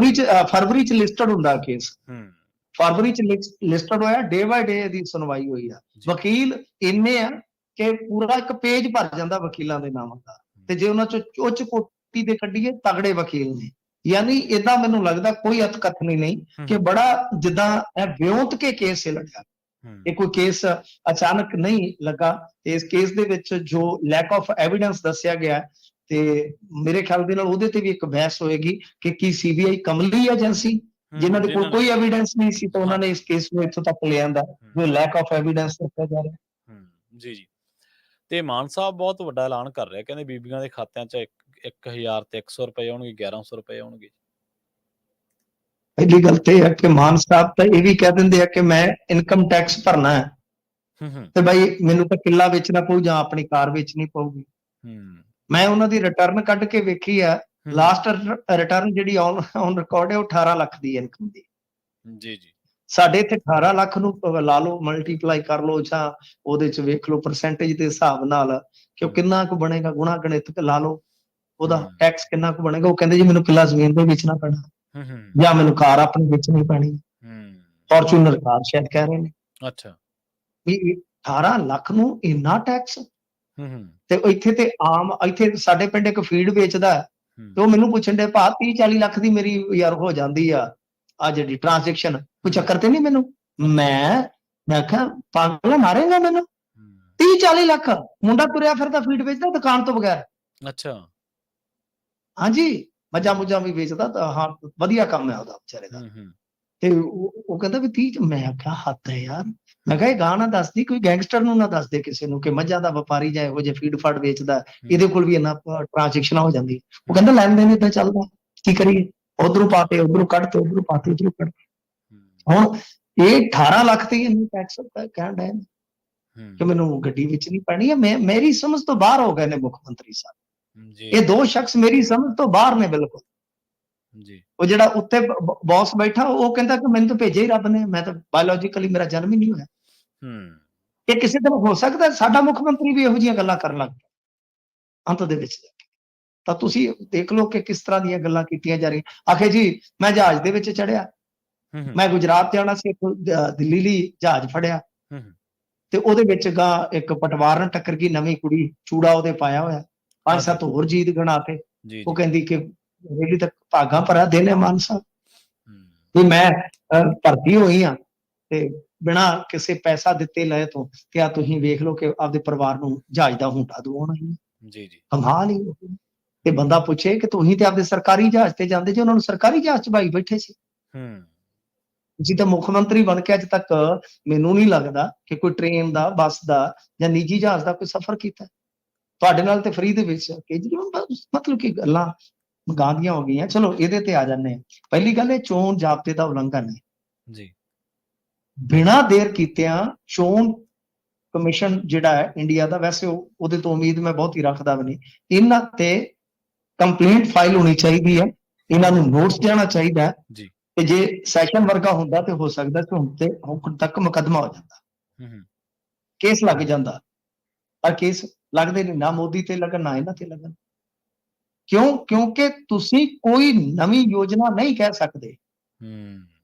ਫਰਵਰੀ 'ਚ ਲਿਸਟਡ ਹੁੰਦਾ ਕੇਸ, ਫਰਵਰੀ 'ਚ ਲਿਸਟਡ ਹੋਇਆ, ਡੇ ਬਾਏ ਡੇ ਦੀ ਸੁਣਵਾਈ ਹੋਈ ਆ। ਵਕੀਲ ਇੰਨੇ ਆ ਕਿ ਪੂਰਾ ਇੱਕ ਪੇਜ ਭਰ ਜਾਂਦਾ ਵਕੀਲਾਂ ਦੇ ਨਾਮਾਂ ਦਾ, ਤੇ ਜੇ ਉਹਨਾਂ 'ਚੋਂ ਉੱਚ ਕੋਟੀ ਦੇ ਕੱਢੀਏ ਤਗੜੇ ਵਕੀਲ ਨੇ। ਯਾਨੀ ਏਦਾਂ ਮੈਨੂੰ ਲੱਗਦਾ ਕੋਈ ਅਤਕਥਨੀ ਨਹੀਂ ਕਿ ਬੜਾ ਜਿੱਦਾਂ ਇਹ ਵਿਉਂਤ ਕੇ ਕੇਸ ਲੜਿਆ, ਇਹ ਕੋਈ ਕੇਸ ਅਚਾਨਕ ਨਹੀਂ ਲੱਗਾ। ਇਸ ਕੇਸ ਦੇ ਵਿੱਚ ਜੋ ਲੈਕ ਆਫ ਐਵੀਡੈਂਸ ਦੱਸਿਆ ਗਿਆ ਤੇ ਮੇਰੇ ਖਿਆਲ ਦੇ ਨਾਲ ਉਹਦੇ ਤੇ ਵੀ ਇੱਕ ਬਹਿਸ ਹੋਏਗੀ ਕਿ ਕੀ ਸੀਬੀਆਈ ਕਮਲੀ ਏਜੰਸੀ ਜਿਨ੍ਹਾਂ ਦੇ ਕੋਲ ਕੋਈ ਐਵੀਡੈਂਸ ਨਹੀਂ ਸੀ ਤਾਂ ਉਹਨਾਂ ਨੇ ਇਸ ਕੇਸ ਨੂੰ ਇੱਥੋਂ ਤੱਕ ਲੈ ਆਂਦਾ, ਜੋ ਲੈਕ ਆਫ ਐਵੀਡੈਂਸ ਦੱਸਿਆ ਜਾ ਰਿਹਾ। ਜੀ ਜੀ। ਤੇ ਮਾਨ ਸਾਹਿਬ ਬਹੁਤ ਵੱਡਾ ਐਲਾਨ ਕਰ ਰਿਹਾ, ਕਹਿੰਦੇ ਬੀਬੀਆਂ ਦੇ ਖਾਤਿਆਂ 'ਚ 1000 ਤੇ 100 ਰੁਪਏ ਆਉਣਗੇ, 1100 ਰੁਪਏ ਆਉਣਗੇ। ਪਹਿਲੀ ਗੱਲ ਤੇ ਹੈ ਕਿ ਮਾਨ ਸਾਹਿਬ ਤਾਂ ਇਹ ਵੀ ਕਹਿ ਦਿੰਦੇ ਆ ਕਿ ਮੈਂ ਇਨਕਮ ਟੈਕਸ ਭਰਨਾ ਹੈ ਤੇ ਬਾਈ ਮੈਨੂੰ ਤਾਂ ਕਿੱਲਾ ਵੇਚਣਾ ਪਊ ਜਾਂ ਆਪਣੀ ਕਾਰ ਵੇਚਣੀ ਪਊਗੀ। ਮੈਂ ਉਹਨਾਂ ਦੀ ਰਿਟਰਨ ਕੱਢ ਕੇ ਵੇਖੀ ਆ, ਲਾਸਟ ਰਿਟਰਨ ਜਿਹੜੀ ਔਨ ਰਿਕਾਰਡ ਹੈ ਉਹ 18 ਲੱਖ ਦੀ ਇਨਕਮ ਦੀ। ਜੀ ਜੀ। ਸਾਡੇ ਇੱਥੇ 18 ਲੱਖ ਨੂੰ ਲਾ ਲਓ, ਮਲਟੀਪਲਾਈ ਕਰ ਲਓ ਜਾਂ ਉਹਦੇ ਚ ਵੇਖ ਲਓ ਪਰਸੈਂਟੇਜ ਦੇ ਹਿਸਾਬ ਨਾਲ ਕਿ ਉਹ ਕਿੰਨਾ ਕੁ ਬਣੇਗਾ, ਗੁਣਾ ਗਣਿਤ ਲਾ ਲਓ ਉਹਦਾ ਟੈਕਸ ਕਿੰਨਾ ਕੁ ਬਣੇਗਾ। ਉਹ ਕਹਿੰਦੇ ਜੀ ਮੈਨੂੰ ਕਿੱਲਾ ਜ਼ਮੀਨ ਤੇ ਵੇਚਣਾ ਪੈਣਾ ਜਾਂ ਮੈਨੂੰ ਕਾਰ ਆਪਣੀ ਵੇਚਣੀ ਪੈਣੀ। ਫੋਰਚੂਨਰ ਕਾਰ ਸ਼ਾਇਦ ਕਹਿ ਰਹੇ ਨੇ। ਅੱਛਾ, ਵੀ 18 ਲੱਖ ਨੂੰ ਇੰਨਾ ਟੈਕਸ। ਤੇ ਇੱਥੇ ਤੇ ਆਮ ਇੱਥੇ ਸਾਡੇ ਪਿੰਡ ਇੱਕ ਫੀਡ ਵੇਚਦਾ ਤੇ ਉਹ ਮੈਨੂੰ ਪੁੱਛਣ ਦੇ ਭਾ 30-40 ਲੱਖ ਦੀ ਮੇਰੀ ਯਾਰ ਹੋ ਜਾਂਦੀ ਆ ਜਿਹੜੀ ਟ੍ਰਾਂਜੈਕਸ਼ਨ, ਕੋਈ ਚੱਕਰ ਤੇ ਨਹੀਂ ਮੈਨੂੰ। ਮੈਂ ਕਿਹਾ ਪਾਗਲ ਮਾਰੇਗਾ ਮੈਨੂੰ, 30-40 ਲੱਖ ਮੁੰਡਾ ਤੁਰਿਆ ਫਿਰਦਾ ਫੀਡ ਵੇਚਦਾ ਦੁਕਾਨ ਤੋਂ ਬਗੈਰ। ਅੱਛਾ, ਹਾਂਜੀ, ਮੱਝਾਂ ਮੁੱਝਾਂ ਵੀ ਵੇਚਦਾ ਤਾਂ ਹਾਂ, ਵਧੀਆ ਕੰਮ ਹੈ ਉਹਦਾ ਵਿਚਾਰੇ ਦਾ। ਤੇ ਉਹ ਕਹਿੰਦਾ ਵੀ 30 ਮੈਂ ਆਖਿਆ ਹੱਦ ਹੈ ਯਾਰ। ਮੈਂ ਕਿਹਾ ਇਹ ਗਾਂ ਨਾ ਦੱਸਦੀ, ਕੋਈ ਗੈਂਗਸਟਰ ਨੂੰ ਨਾ ਦੱਸਦੇ ਕਿਸੇ ਨੂੰ ਕਿ ਮੱਝਾਂ ਦਾ ਵਪਾਰੀ ਜਾਂ ਇਹੋ ਜਿਹੇ ਫੀਡ ਫਾਡ ਵੇਚਦਾ, ਇਹਦੇ ਕੋਲ ਵੀ ਇੰਨਾ ਟ੍ਰਾਂਜੈਕਸ਼ਨਾਂ ਹੋ ਜਾਂਦੀ। ਉਹ ਕਹਿੰਦਾ ਲੈਣ ਦੇਣ ਏਦਾਂ ਚੱਲਦਾ, ਕੀ ਕਰੀਏ, ਉਧਰੋਂ ਪਾਤੇ ਉਧਰੋਂ ਕੱਢਤੇ, ਉਧਰੋਂ ਪਾਤੇ ਉਧਰੋਂ ਕੱਢਤੇ। ਹੁਣ ਇਹ 18 ਲੱਖ ਤੇ ਇਹਨੂੰ ਟੈਕਸ ਕਹਿਣ ਡਏ ਕਿ ਮੈਨੂੰ ਗੱਡੀ ਵੇਚਣੀ ਪੈਣੀ ਹੈ। ਮੇਰੀ ਸਮਝ ਤੋਂ ਬਾਹਰ ਹੋ ਗਏ ਨੇ ਮੁੱਖ ਮੰਤਰੀ ਸਾਹਿਬ। ਇਹ ਦੋ ਸ਼ਖਸ ਮੇਰੀ ਸਮਝ ਤੋਂ ਬਾਹਰ ਨੇ ਬਿਲਕੁਲ। ਉਹ ਜਿਹੜਾ ਉੱਤੇ ਬੌਸ ਬੈਠਾ ਉਹ ਕਹਿੰਦਾ ਕਿ ਮੈਨੂੰ ਤਾਂ ਭੇਜਿਆ ਹੀ ਰੱਬ ਨੇ, ਮੈਂ ਤਾਂ ਬਾਇਓਲੋਜੀਕਲੀ ਮੇਰਾ ਜਨਮ ਹੀ ਨਹੀਂ ਹੋਇਆ। ਇਹ ਕਿਸੇ ਦਿਨ ਹੋ ਸਕਦਾ ਸਾਡਾ ਮੁੱਖ ਮੰਤਰੀ ਵੀ ਇਹੋ ਜਿਹੀਆਂ ਗੱਲਾਂ ਕਰਨ ਲੱਗ ਪਿਆ ਅੰਤ ਦੇ ਵਿੱਚ। ਤਾਂ ਤੁਸੀਂ ਦੇਖ ਲਓ ਕਿ ਕਿਸ ਤਰ੍ਹਾਂ ਦੀਆਂ ਗੱਲਾਂ ਕੀਤੀਆਂ ਜਾ ਰਹੀਆਂ। ਆਖੇ ਜੀ ਮੈਂ ਜਹਾਜ਼ ਦੇ ਵਿੱਚ ਚੜਿਆ, ਮੈਂ ਗੁਜਰਾਤ ਜਾਣਾ ਸੀ, ਦਿੱਲੀ ਲਈ ਜਹਾਜ਼ ਫੜਿਆ ਤੇ ਉਹਦੇ ਵਿੱਚ ਇੱਕ ਪਟਵਾਰਨ ਟੱਕਰ ਗਈ, ਨਵੀਂ ਕੁੜੀ, ਚੂੜਾ ਉਹਦੇ ਪਾਇਆ ਹੋਇਆ, 5-7 ਹੋਰ ਜੀਤ ਗਣਾਤੇ। ਉਹ ਕਹਿੰਦੀ ਕਿ ਰੇਲੀ ਤੱਕ ਭਾਗਾਂ ਭਰਾ ਦੇਨੇ ਮਾਨ ਸਾਹਿਬ ਵੀ ਮੈਂ ਭਰਤੀ ਹੋਈ ਆ ਤੇ ਬਿਨਾਂ ਕਿਸੇ ਪੈਸਾ ਦਿੱਤੇ ਲਏ ਤੋਂ ਕਿ ਆ ਤੁਸੀਂ ਵੇਖ ਲਓ ਕਿ ਆਪਦੇ ਪਰਿਵਾਰ ਨੂੰ ਜਹਾਜ਼ ਦਾ ਹੁੰਟਾ ਦਵਾਉਣਾ ਹੀ। ਜੀ ਜੀ, ਕਮਾਲ ਹੀ। ਤੇ ਬੰਦਾ ਪੁੱਛੇ ਕਿ ਤੁਸੀਂ ਤੇ ਆਪਦੇ ਸਰਕਾਰੀ ਜਹਾਜ਼ ਤੇ ਜਾਂਦੇ ਜੀ, ਉਹਨਾਂ ਨੂੰ ਸਰਕਾਰੀ ਜਹਾਜ਼ ਚ ਭਾਈ ਬੈਠੇ ਸੀ। ਤੁਸੀਂ ਤਾਂ ਮੁੱਖ ਮੰਤਰੀ ਬਣ ਕੇ ਅੱਜ ਤੱਕ ਮੈਨੂੰ ਨਹੀਂ ਲੱਗਦਾ ਕਿ ਕੋਈ ਟ੍ਰੇਨ ਦਾ, ਬੱਸ ਦਾ ਜਾਂ ਨਿੱਜੀ ਜਹਾਜ਼ ਦਾ ਕੋਈ ਸਫ਼ਰ ਕੀਤਾ। ਤੁਹਾਡੇ ਨਾਲ ਤੇ ਫਰੀ ਦੇ ਵਿੱਚ ਕੇਜਰੀਵਾਲ, ਮਤਲਬ ਕਿ ਗੱਲਾਂ ਗਾਂਦੀਆਂ ਹੋ ਗਈਆਂ। ਚਲੋ ਇਹਦੇ ਤੇ ਆ ਜਾਂਦੇ ਹਾਂ। ਪਹਿਲੀ ਗੱਲ ਇਹ ਚੋਣ ਜ਼ਾਬਤੇ ਦਾ ਉਲੰਘਣ ਹੈ ਜੀ। ਬਿਨਾਂ ਦੇਰ ਕੀਤਿਆਂ ਚੋਣ ਕਮਿਸ਼ਨ ਜਿਹੜਾ ਹੈ ਇੰਡੀਆ ਦਾ, ਵੈਸੇ ਉਹਦੇ ਤੋਂ ਉਮੀਦ ਮੈਂ ਬਹੁਤ ਹੀ ਰੱਖਦਾ ਵੀ ਨਹੀਂ, ਇਹਨਾਂ ਤੇ ਕੰਪਲੇਂਟ ਫਾਈਲ ਹੋਣੀ ਚਾਹੀਦੀ ਹੈ, ਇਹਨਾਂ ਨੂੰ ਨੋਟਿਸ ਜਾਣਾ ਚਾਹੀਦਾ ਹੈ ਜੀ ਤੇ ਜੇ ਸੈਸ਼ਨ ਵਰਗਾ ਹੁੰਦਾ ਤੇ ਹੋ ਸਕਦਾ ਕਿ ਹੁਣ ਤੱਕ ਮੁਕੱਦਮਾ ਹੋ ਜਾਂਦਾ, ਕੇਸ ਲੱਗ ਜਾਂਦਾ, ਪਰ ਕੇਸ ਲੱਗਦੇ ਨਹੀਂ, ਨਾ ਮੋਦੀ ਤੇ ਲੱਗਣ ਨਾ ਇਹਨਾਂ ਤੇ ਲੱਗਣ। ਕਿਉਂ? ਕਿਉਂਕਿ ਤੁਸੀਂ ਕੋਈ ਨਵੀਂ ਯੋਜਨਾ ਨਹੀਂ ਕਹਿ ਸਕਦੇ,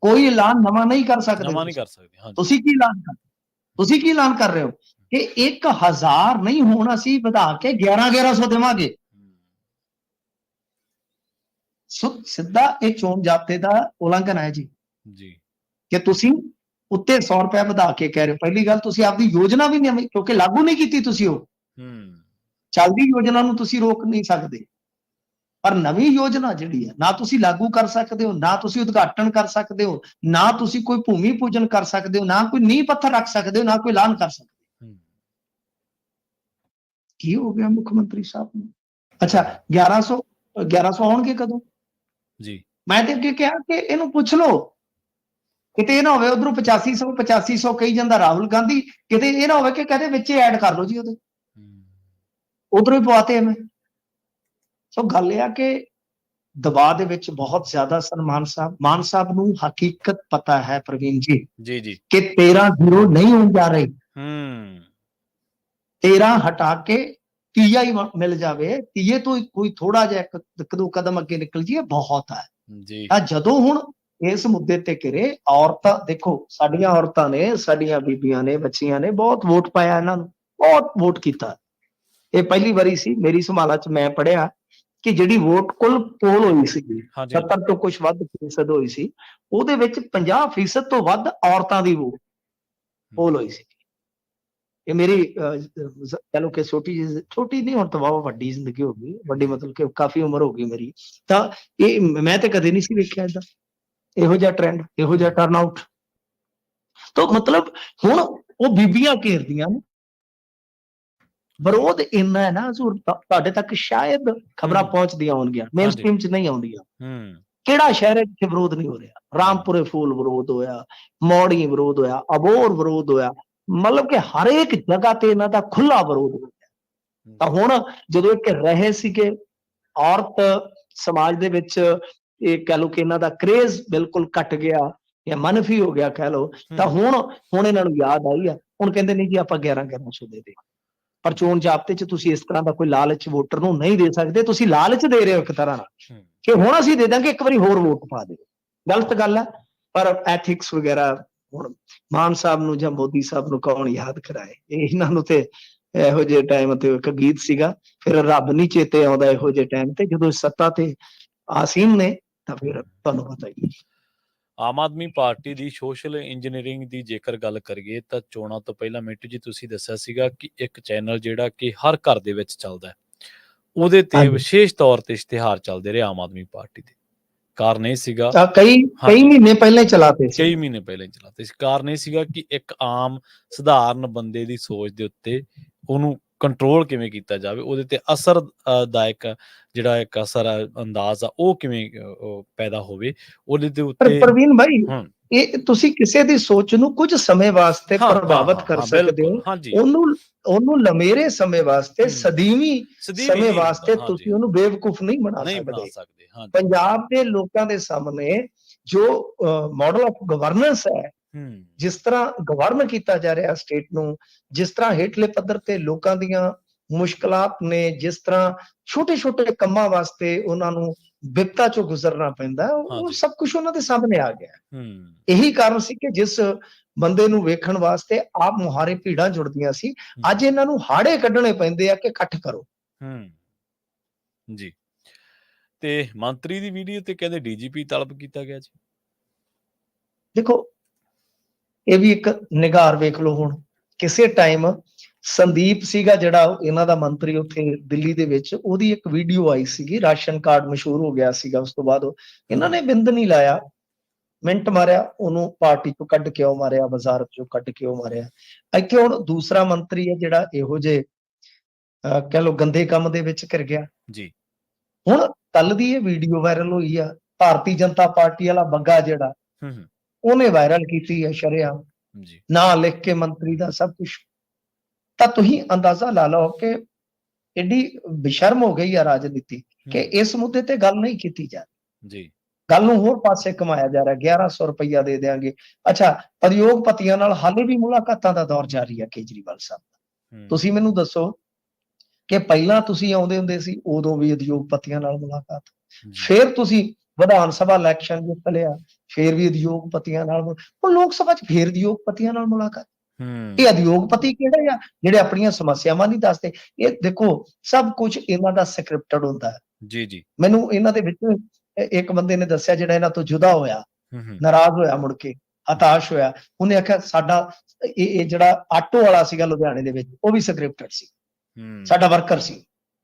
ਕੋਈ ਐਲਾਨ ਨਵਾਂ ਨਹੀਂ ਕਰ ਸਕਦੇ, ਨਵਾਂ ਨਹੀਂ ਕਰ ਸਕਦੇ। ਹਾਂਜੀ ਤੁਸੀਂ ਕੀ ਐਲਾਨ ਕਰ, ਤੁਸੀਂ ਕੀ ਐਲਾਨ ਕਰ ਰਹੇ ਹੋ ਕਿ 1000 ਨਹੀਂ ਹੁਣ ਅਸੀਂ ਵਧਾ ਕੇ 1100 ਦੇਵਾਂਗੇ। ਸਿੱਧਾ ਇਹ ਚੋਣ ਜ਼ਾਬਤੇ ਦਾ ਉਲੰਘਣ ਹੈ ਜੀ ਕਿ ਤੁਸੀਂ ਉੱਤੇ 100 ਰੁਪਏ ਵਧਾ ਕੇ ਕਹਿ ਰਹੇ ਹੋ। ਪਹਿਲੀ ਗੱਲ, ਤੁਸੀਂ ਆਪਦੀ ਯੋਜਨਾ ਵੀ ਨਹੀਂ, ਕਿਉਂਕਿ ਲਾਗੂ ਨਹੀਂ ਕੀਤੀ ਤੁਸੀਂ, ਉਹ ਚੱਲਦੀ ਯੋਜਨਾ ਨੂੰ ਤੁਸੀਂ ਰੋਕ ਨਹੀਂ ਸਕਦੇ, ਪਰ ਨਵੀਂ ਯੋਜਨਾ ਜਿਹੜੀ ਹੈ ਨਾ ਤੁਸੀਂ ਲਾਗੂ ਕਰ ਸਕਦੇ ਹੋ, ਨਾ ਤੁਸੀਂ ਉਦਘਾਟਨ ਕਰ ਸਕਦੇ ਹੋ, ਨਾ ਤੁਸੀਂ ਕੋਈ ਭੂਮੀ ਪੂਜਨ ਕਰ ਸਕਦੇ ਹੋ, ਨਾ ਕੋਈ ਨੀਂਹ ਪੱਥਰ ਰੱਖ ਸਕਦੇ ਹੋ, ਨਾ ਕੋਈ ਐਲਾਨ ਕਰ ਸਕਦੇ ਹੋ। ਕੀ ਹੋ ਗਿਆ ਮੁੱਖ ਮੰਤਰੀ ਸਾਹਿਬ ਨੂੰ? ਅੱਛਾ 1100 ਆਉਣਗੇ ਕਦੋਂ ਜੀ? ਮੈਂ ਤੇ ਅੱਗੇ ਕਿਹਾ ਕਿ ਇਹਨੂੰ ਪੁੱਛ ਲਓ, ਕਿਤੇ ਇਹ ਨਾ ਹੋਵੇ ਉਧਰੋਂ 8500 ਕਹੀ ਜਾਂਦਾ ਰਾਹੁਲ ਗਾਂਧੀ, ਕਿਤੇ ਇਹ ਨਾ ਹੋਵੇ ਕਿ ਕਹਿੰਦੇ ਵਿੱਚ ਐਡ ਕਰ ਲਓ ਜੀ, ਉਹਦੇ ਉਧਰੋਂ ਹੀ ਪਵਾਤੇ ਐਵੇਂ। ਸੋ ਗੱਲ ਇਹ ਆ ਕਿ ਦਬਾਅ ਦੇ ਵਿੱਚ ਬਹੁਤ ਜ਼ਿਆਦਾ ਸਨ ਮਾਨ ਸਾਹਿਬ ਨੂੰ ਹਕੀਕਤ ਪਤਾ ਹੈ ਪ੍ਰਵੀਨ ਜੀ ਕਿ 13-0 ਨਹੀਂ ਹੋਣ ਜਾ ਰਹੀ, 13 ਹਟਾ ਕੇ 30 ਹੀ ਮਿਲ ਜਾਵੇ, 30 ਤੋਂ ਕੋਈ ਥੋੜਾ ਜਿਹਾ ਇੱਕ ਦੋ ਕਦਮ ਅੱਗੇ ਨਿਕਲ ਜਾਈਏ ਬਹੁਤ ਹੈ। ਤਾਂ ਜਦੋਂ ਹੁਣ ਇਸ ਮੁੱਦੇ ਤੇ ਘਿਰੇ ਔਰਤਾਂ, ਦੇਖੋ ਸਾਡੀਆਂ ਔਰਤਾਂ ਨੇ, ਸਾਡੀਆਂ ਬੀਬੀਆਂ ਨੇ, ਬੱਚੀਆਂ ਨੇ ਬਹੁਤ ਵੋਟ ਪਾਇਆ, ਇਹਨਾਂ ਨੂੰ ਬਹੁਤ ਵੋਟ ਕੀਤਾ। ਇਹ ਪਹਿਲੀ ਵਾਰੀ ਸੀ ਮੇਰੀ ਸੰਭਾਲਾ ਚ ਮੈਂ ਪੜ੍ਹਿਆ ਕਿ ਜਿਹੜੀ ਵੋਟ ਕੁੱਲ ਪੋਲ ਹੋਈ ਸੀ 70 ਤੋਂ ਕੁਝ ਵੱਧ ਫੀਸਦ ਹੋਈ ਸੀ, ਉਹਦੇ ਵਿੱਚ 50% ਤੋਂ ਵੱਧ ਔਰਤਾਂ ਦੀ ਵੋਟ ਪੋਲ ਹੋਈ ਸੀ। ਇਹ ਮੇਰੀ ਕਹ ਲਓ ਕਿ ਛੋਟੀ ਨਹੀਂ, ਹੁਣ ਤਾਂ ਬਹੁਤ ਵੱਡੀ ਜ਼ਿੰਦਗੀ ਹੋ ਗਈ, ਵੱਡੀ ਮਤਲਬ ਕਿ ਕਾਫੀ ਉਮਰ ਹੋ ਗਈ ਮੇਰੀ, ਤਾਂ ਇਹ ਮੈਂ ਤੇ ਕਦੇ ਨਹੀਂ ਸੀ ਵੇਖਿਆ ਏਦਾਂ, ਇਹੋ ਜਿਹਾ ਟ੍ਰੈਂਡ, ਇਹੋ ਜਿਹਾ ਟਰਨ ਆਊਟ। ਤਾਂ ਮਤਲਬ ਹੁਣ ਉਹ ਬੀਬੀਆਂ ਘੇਰਦੀਆਂ ਨੇ, ਵਿਰੋਧ ਇੰਨਾ ਹੈ ਨਾ, ਤੁਹਾਡੇ ਤੱਕ ਸ਼ਾਇਦ ਖਬਰਾਂ ਪਹੁੰਚਦੀਆਂ ਹੋਣਗੀਆਂ, ਮੇਨ ਸਟ੍ਰੀਮ ਚ ਨਹੀਂ ਆਉਂਦੀਆਂ। ਕਿਹੜਾ ਸ਼ਹਿਰ ਹੈ ਜਿੱਥੇ ਵਿਰੋਧ ਨਹੀਂ ਹੋ ਰਿਹਾ? ਰਾਮਪੁਰੇ ਫੂਲ ਵਿਰੋਧ ਹੋਇਆ, ਮੌੜੀ ਵਿਰੋਧ ਹੋਇਆ, ਅਬੋਹਰ ਵਿਰੋਧ ਹੋਇਆ, ਮਤਲਬ ਕਿ ਹਰੇਕ ਜਗ੍ਹਾ ਤੇ ਇਹਨਾਂ ਦਾ ਖੁੱਲਾ ਵਿਰੋਧ ਹੋ ਗਿਆ। ਤਾਂ ਹੁਣ ਜਦੋਂ ਇੱਕ ਰਹੇ ਸੀਗੇ ਔਰਤ ਸਮਾਜ ਦੇ ਵਿੱਚ, ਇਹ ਕਹਿ ਲਓ ਕਿ ਇਹਨਾਂ ਦਾ ਕਰੇਜ਼ ਬਿਲਕੁਲ ਘਟ ਗਿਆ ਜਾਂ ਮਨਫੀ ਹੋ ਗਿਆ ਕਹਿ ਲਓ, ਤਾਂ ਹੁਣ ਇਹਨਾਂ ਨੂੰ ਯਾਦ ਆਈ ਆ, ਹੁਣ ਕਹਿੰਦੇ ਨਹੀਂ ਜੀ ਆਪਾਂ 1100 ਦੇ ਦੇ। ਪਰ ਚੋਣ ਜ਼ਾਬਤੇ ਚ ਤੁਸੀਂ ਇਸ ਤਰ੍ਹਾਂ ਦਾ ਕੋਈ ਲਾਲਚ ਵੋਟਰ ਨੂੰ ਨਹੀਂ ਦੇ ਸਕਦੇ, ਤੁਸੀਂ ਲਾਲਚ ਦੇ ਰਹੇ ਹੋ ਇੱਕ ਤਰ੍ਹਾਂ ਨਾਲ ਕਿ ਹੁਣ ਅਸੀਂ ਦੇ ਦਾਂਗੇ, ਇੱਕ ਵਾਰੀ ਹੋਰ ਵੋਟ ਪਾ ਦਿਓ। ਗਲਤ ਗੱਲ ਹੈ, ਪਰ ਐਥਿਕਸ ਵਗੈਰਾ ਹੁਣ ਮਾਨ ਸਾਹਿਬ ਨੂੰ ਜਾਂ ਮੋਦੀ ਸਾਹਿਬ ਨੂੰ ਕੌਣ ਯਾਦ ਕਰਾਏ? ਇਹਨਾਂ ਨੂੰ ਤੇ ਇਹੋ ਜਿਹੇ ਟਾਈਮ ਤੇ ਇੱਕ ਗੀਤ ਸੀਗਾ, ਫਿਰ ਰੱਬ ਨਹੀਂ ਚੇਤੇ ਆਉਂਦਾ ਇਹੋ ਜਿਹੇ ਟਾਈਮ ਤੇ, ਜਦੋਂ ਸੱਤਾ ਤੇ ਆਸੀਨ ਨੇ ਤਾਂ ਫਿਰ ਤੁਹਾਨੂੰ ਪਤਾ ਹੀ। ਆਮ ਆਦਮੀ ਪਾਰਟੀ ਦੀ ਸੋਸ਼ਲ ਇੰਜੀਨੀਅਰਿੰਗ ਦੀ ਜੇਕਰ ਗੱਲ ਕਰੀਏ ਤਾਂ ਚੋਣਾਂ ਤੋਂ ਪਹਿਲਾਂ ਮਿੰਟੂ ਜੀ ਤੁਸੀਂ ਦੱਸਿਆ ਸੀਗਾ ਕਿ ਇੱਕ ਚੈਨਲ ਜਿਹੜਾ ਕਿ ਹਰ ਘਰ ਦੇ ਵਿੱਚ ਚੱਲਦਾ ਹੈ, ਉਹਦੇ ਤੇ ਵਿਸ਼ੇਸ਼ ਤੌਰ ਤੇ ਇਸ਼ਤਿਹਾਰ ਚੱਲਦੇ ਰਹੇ ਆਮ ਆਦਮੀ ਪਾਰਟੀ ਦੇ। ਕਾਰਨ ਇਹ ਸੀਗਾ, ਕਈ ਮਹੀਨੇ ਪਹਿਲਾਂ ਚਲਾਤੇ ਸੀ, ਕਾਰਨ ਇਹ ਸੀਗਾ ਕਿ ਇੱਕ ਆਮ ਸਧਾਰਨ ਬੰਦੇ ਦੀ ਸੋਚ ਦੇ ਉੱਤੇ ਉਹਨੂੰ ਕੰਟਰੋਲ ਕਿਵੇਂ ਕੀਤਾ ਜਾਵੇ, ਉਹਦੇ ਤੇ ਅਸਰਦਾਇਕ ਜਿਹੜਾ ਇੱਕ ਅਸਰ ਅੰਦਾਜ਼ ਆ ਉਹ ਕਿਵੇਂ ਪੈਦਾ ਹੋਵੇ ਉਹਦੇ ਦੇ ਉੱਤੇ। ਪ੍ਰਵੀਨ ਭਾਈ, ਇਹ ਤੁਸੀਂ ਕਿਸੇ ਦੀ ਸੋਚ ਨੂੰ ਕੁਝ ਸਮੇਂ ਵਾਸਤੇ ਪ੍ਰਭਾਵਿਤ ਕਰ ਸਕਦੇ ਹੋ, ਉਹਨੂੰ ਲੰਮੇਰੇ ਸਮੇਂ ਵਾਸਤੇ, ਸਦੀਵੀ ਸਮੇਂ ਵਾਸਤੇ ਤੁਸੀਂ ਉਹਨੂੰ ਬੇਵਕੂਫ ਨਹੀਂ ਬਣਾ ਸਕਦੇ। ਪੰਜਾਬ ਦੇ ਲੋਕਾਂ ਦੇ ਸਾਹਮਣੇ ਜੋ ਮਾਡਲ ਆਫ ਗਵਰਨੈਂਸ ਹੈ, ਜਿਸ ਤਰ੍ਹਾਂ ਗਵਰਨ ਕੀਤਾ ਜਾ ਰਿਹਾ ਸਟੇਟ ਨੂੰ, ਜਿਸ ਤਰ੍ਹਾਂ ਹੇਠਲੇ ਪੱਧਰ ਤੇ ਲੋਕਾਂ ਦੀਆਂ ਮੁਸ਼ਕਲਾਂ ਨੇ, ਜਿਸ ਤਰ੍ਹਾਂ ਛੋਟੇ-ਛੋਟੇ ਕੰਮਾਂ ਵਾਸਤੇ ਉਹਨਾਂ ਨੂੰ ਬਿਪਤਾ ਚੋਂ ਗੁਜ਼ਰਨਾ ਪੈਂਦਾ, ਉਹ ਸਭ ਕੁਝ ਉਹਨਾਂ ਦੇ ਸਾਹਮਣੇ ਆ ਗਿਆ। ਇਹੀ ਕਾਰਨ ਸੀ ਕਿ ਜਿਸ ਬੰਦੇ ਨੂੰ ਵੇਖਣ ਵਾਸਤੇ ਆਪ ਮੁਹਾਰੇ ਭੀੜਾਂ ਜੁੜਦੀਆਂ ਸੀ, ਅੱਜ ਇਹਨਾਂ ਨੂੰ ਹਾੜੇ ਕੱਢਣੇ ਪੈਂਦੇ ਆ ਕਿ ਇਕੱਠ ਕਰੋ। ਜੀ, ਤੇ ਮੰਤਰੀ ਦੀ ਵੀਡੀਓ ਤੇ ਕਹਿੰਦੇ ਡੀਜੀਪੀ ਤਲਬ ਕੀਤਾ ਗਿਆ ਜੀ। ਦੇਖੋ, ਇਹ ਵੀ ਇੱਕ ਨਿਗਾਰ ਵੇਖ ਲਓ। ਹੁਣ ਕਿਸੇ ਟਾਈਮ ਸੰਦੀਪ ਸੀਗਾ ਜਿਹੜਾ ਇਹਨਾਂ ਦਾ ਮੰਤਰੀ ਉੱਥੇ ਦਿੱਲੀ ਦੇ ਵਿੱਚ, ਉਹਦੀ ਇੱਕ ਵੀਡੀਓ ਆਈ ਸੀਗੀ, ਰਾਸ਼ਨ ਕਾਰਡ ਮਸ਼ਹੂਰ ਹੋ ਗਿਆ ਸੀਗਾ, ਉਸ ਤੋਂ ਬਾਅਦ ਇਹਨਾਂ ਨੇ ਬਿੰਦ ਨਹੀਂ ਲਾਇਆ, ਮਿੰਟ ਮਾਰਿਆ, ਉਹਨੂੰ ਪਾਰਟੀ ਚੋਂ ਕੱਢ ਕੇ ਮਾਰਿਆ, ਵਜ਼ਾਰਤ ਚੋਂ ਕੱਢ ਕੇ ਮਾਰਿਆ। ਇੱਥੇ ਹੁਣ ਦੂਸਰਾ ਮੰਤਰੀ ਹੈ ਜਿਹੜਾ ਇਹੋ ਜਿਹੇ ਕਹਿ ਲਓ ਗੰਦੇ ਕੰਮ ਦੇ ਵਿੱਚ ਘਿਰ ਗਿਆ ਜੀ। ਹੁਣ ਕੱਲ ਦੀ ਇਹ ਵੀਡੀਓ ਵਾਇਰਲ ਹੋਈ ਆ, ਭਾਰਤੀ ਜਨਤਾ ਪਾਰਟੀ ਵਾਲਾ ਬੱਗਾ ਜਿਹੜਾ, ਉਹਨੇ ਵਾਇਰਲ ਕੀਤੀ ਹੈ ਸ਼ਰੇਆਮ, ਨਾਂ ਲਿਖ ਕੇ ਮੰਤਰੀ ਦਾ, ਸਭ ਕੁਝ। ਤਾਂ ਤੁਸੀਂ ਅੰਦਾਜ਼ਾ ਲਾ ਲਓ ਕਿ ਐਡੀ ਬੇਸ਼ਰਮ ਹੋ ਗਈ ਆ ਰਾਜਨੀਤੀ ਕਿ ਹੂੰ, ਇਸ ਮੁੱਦੇ ਤੇ ਗੱਲ ਨਹੀਂ ਕੀਤੀ ਜਾ ਰਹੀ। ਜੀ। ਗੱਲ ਨੂੰ ਹੋਰ ਪਾਸੇ ਘੁਮਾਇਆ ਜਾ ਰਿਹਾ, 1100 ਰੁਪਈਆ ਦੇ ਦਿਆਂਗੇ। ਅੱਛਾ, ਉਦਯੋਗਪਤੀਆਂ ਨਾਲ ਹਾਲੇ ਵੀ ਮੁਲਾਕਾਤਾਂ ਦਾ ਦੌਰ ਜਾਰੀ ਆ ਕੇਜਰੀਵਾਲ ਸਾਹਿਬ ਦਾ। ਹੂੰ, ਤੁਸੀਂ ਮੈਨੂੰ ਦੱਸੋ ਕਿ ਪਹਿਲਾਂ ਤੁਸੀਂ ਆਉਂਦੇ ਹੁੰਦੇ ਸੀ, ਉਦੋਂ ਵੀ ਉਦਯੋਗਪਤੀਆਂ ਨਾਲ ਮੁਲਾਕਾਤ। ਜੀ। ਫਿਰ ਤੁਸੀਂ ਵਿਧਾਨ ਸਭਾ ਇਲੈਕਸ਼ਨ ਜਿੱਤ ਲਿਆ, ਫਿਰ ਵੀ ਉਦਯੋਗਪਤੀਆਂ ਨਾਲ ਹੁਣ ਲੋਕ ਸਭਾ 'ਚ ਫਿਰ ਉਦਯੋਗਪਤੀਆਂ ਨਾਲ ਮੁਲਾਕਾਤ। ਇਹ ਹੂੰ, ਉਦਯੋਗਪਤੀ ਕਿਹੜੇ ਆ ਜਿਹੜੇ ਆਪਣੀਆਂ ਸਮੱਸਿਆਵਾਂ ਨਹੀਂ ਦੱਸਦੇ? ਇਹ ਦੇਖੋ, ਸਭ ਕੁਝ ਇਹਨਾਂ ਦਾ ਸਕ੍ਰਿਪਟਡ ਹੁੰਦਾ ਹੈ। ਜੀ, ਜੀ। ਮੈਨੂੰ ਇਹਨਾਂ ਦੇ ਵਿੱਚ ਇੱਕ ਬੰਦੇ ਨੇ ਦੱਸਿਆ ਜਿਹੜਾ ਇਹਨਾਂ ਤੋਂ ਜੁਦਾ ਹੋਇਆ, ਹੂੰ, ਹੂੰ, ਨਾਰਾਜ਼ ਹੋਇਆ, ਮੁੜ ਕੇ ਹਤਾਸ਼ ਹੋਇਆ। ਉਹਨੇ ਆਖਿਆ ਸਾਡਾ ਇਹ ਜਿਹੜਾ ਆਟੋ ਵਾਲਾ ਸੀਗਾ ਲੁਧਿਆਣੇ ਦੇ ਵਿੱਚ, ਉਹ ਵੀ ਸਕ੍ਰਿਪਟਡ ਸੀ, ਹੂੰ, ਸਾਡਾ ਵਰਕਰ ਸੀ।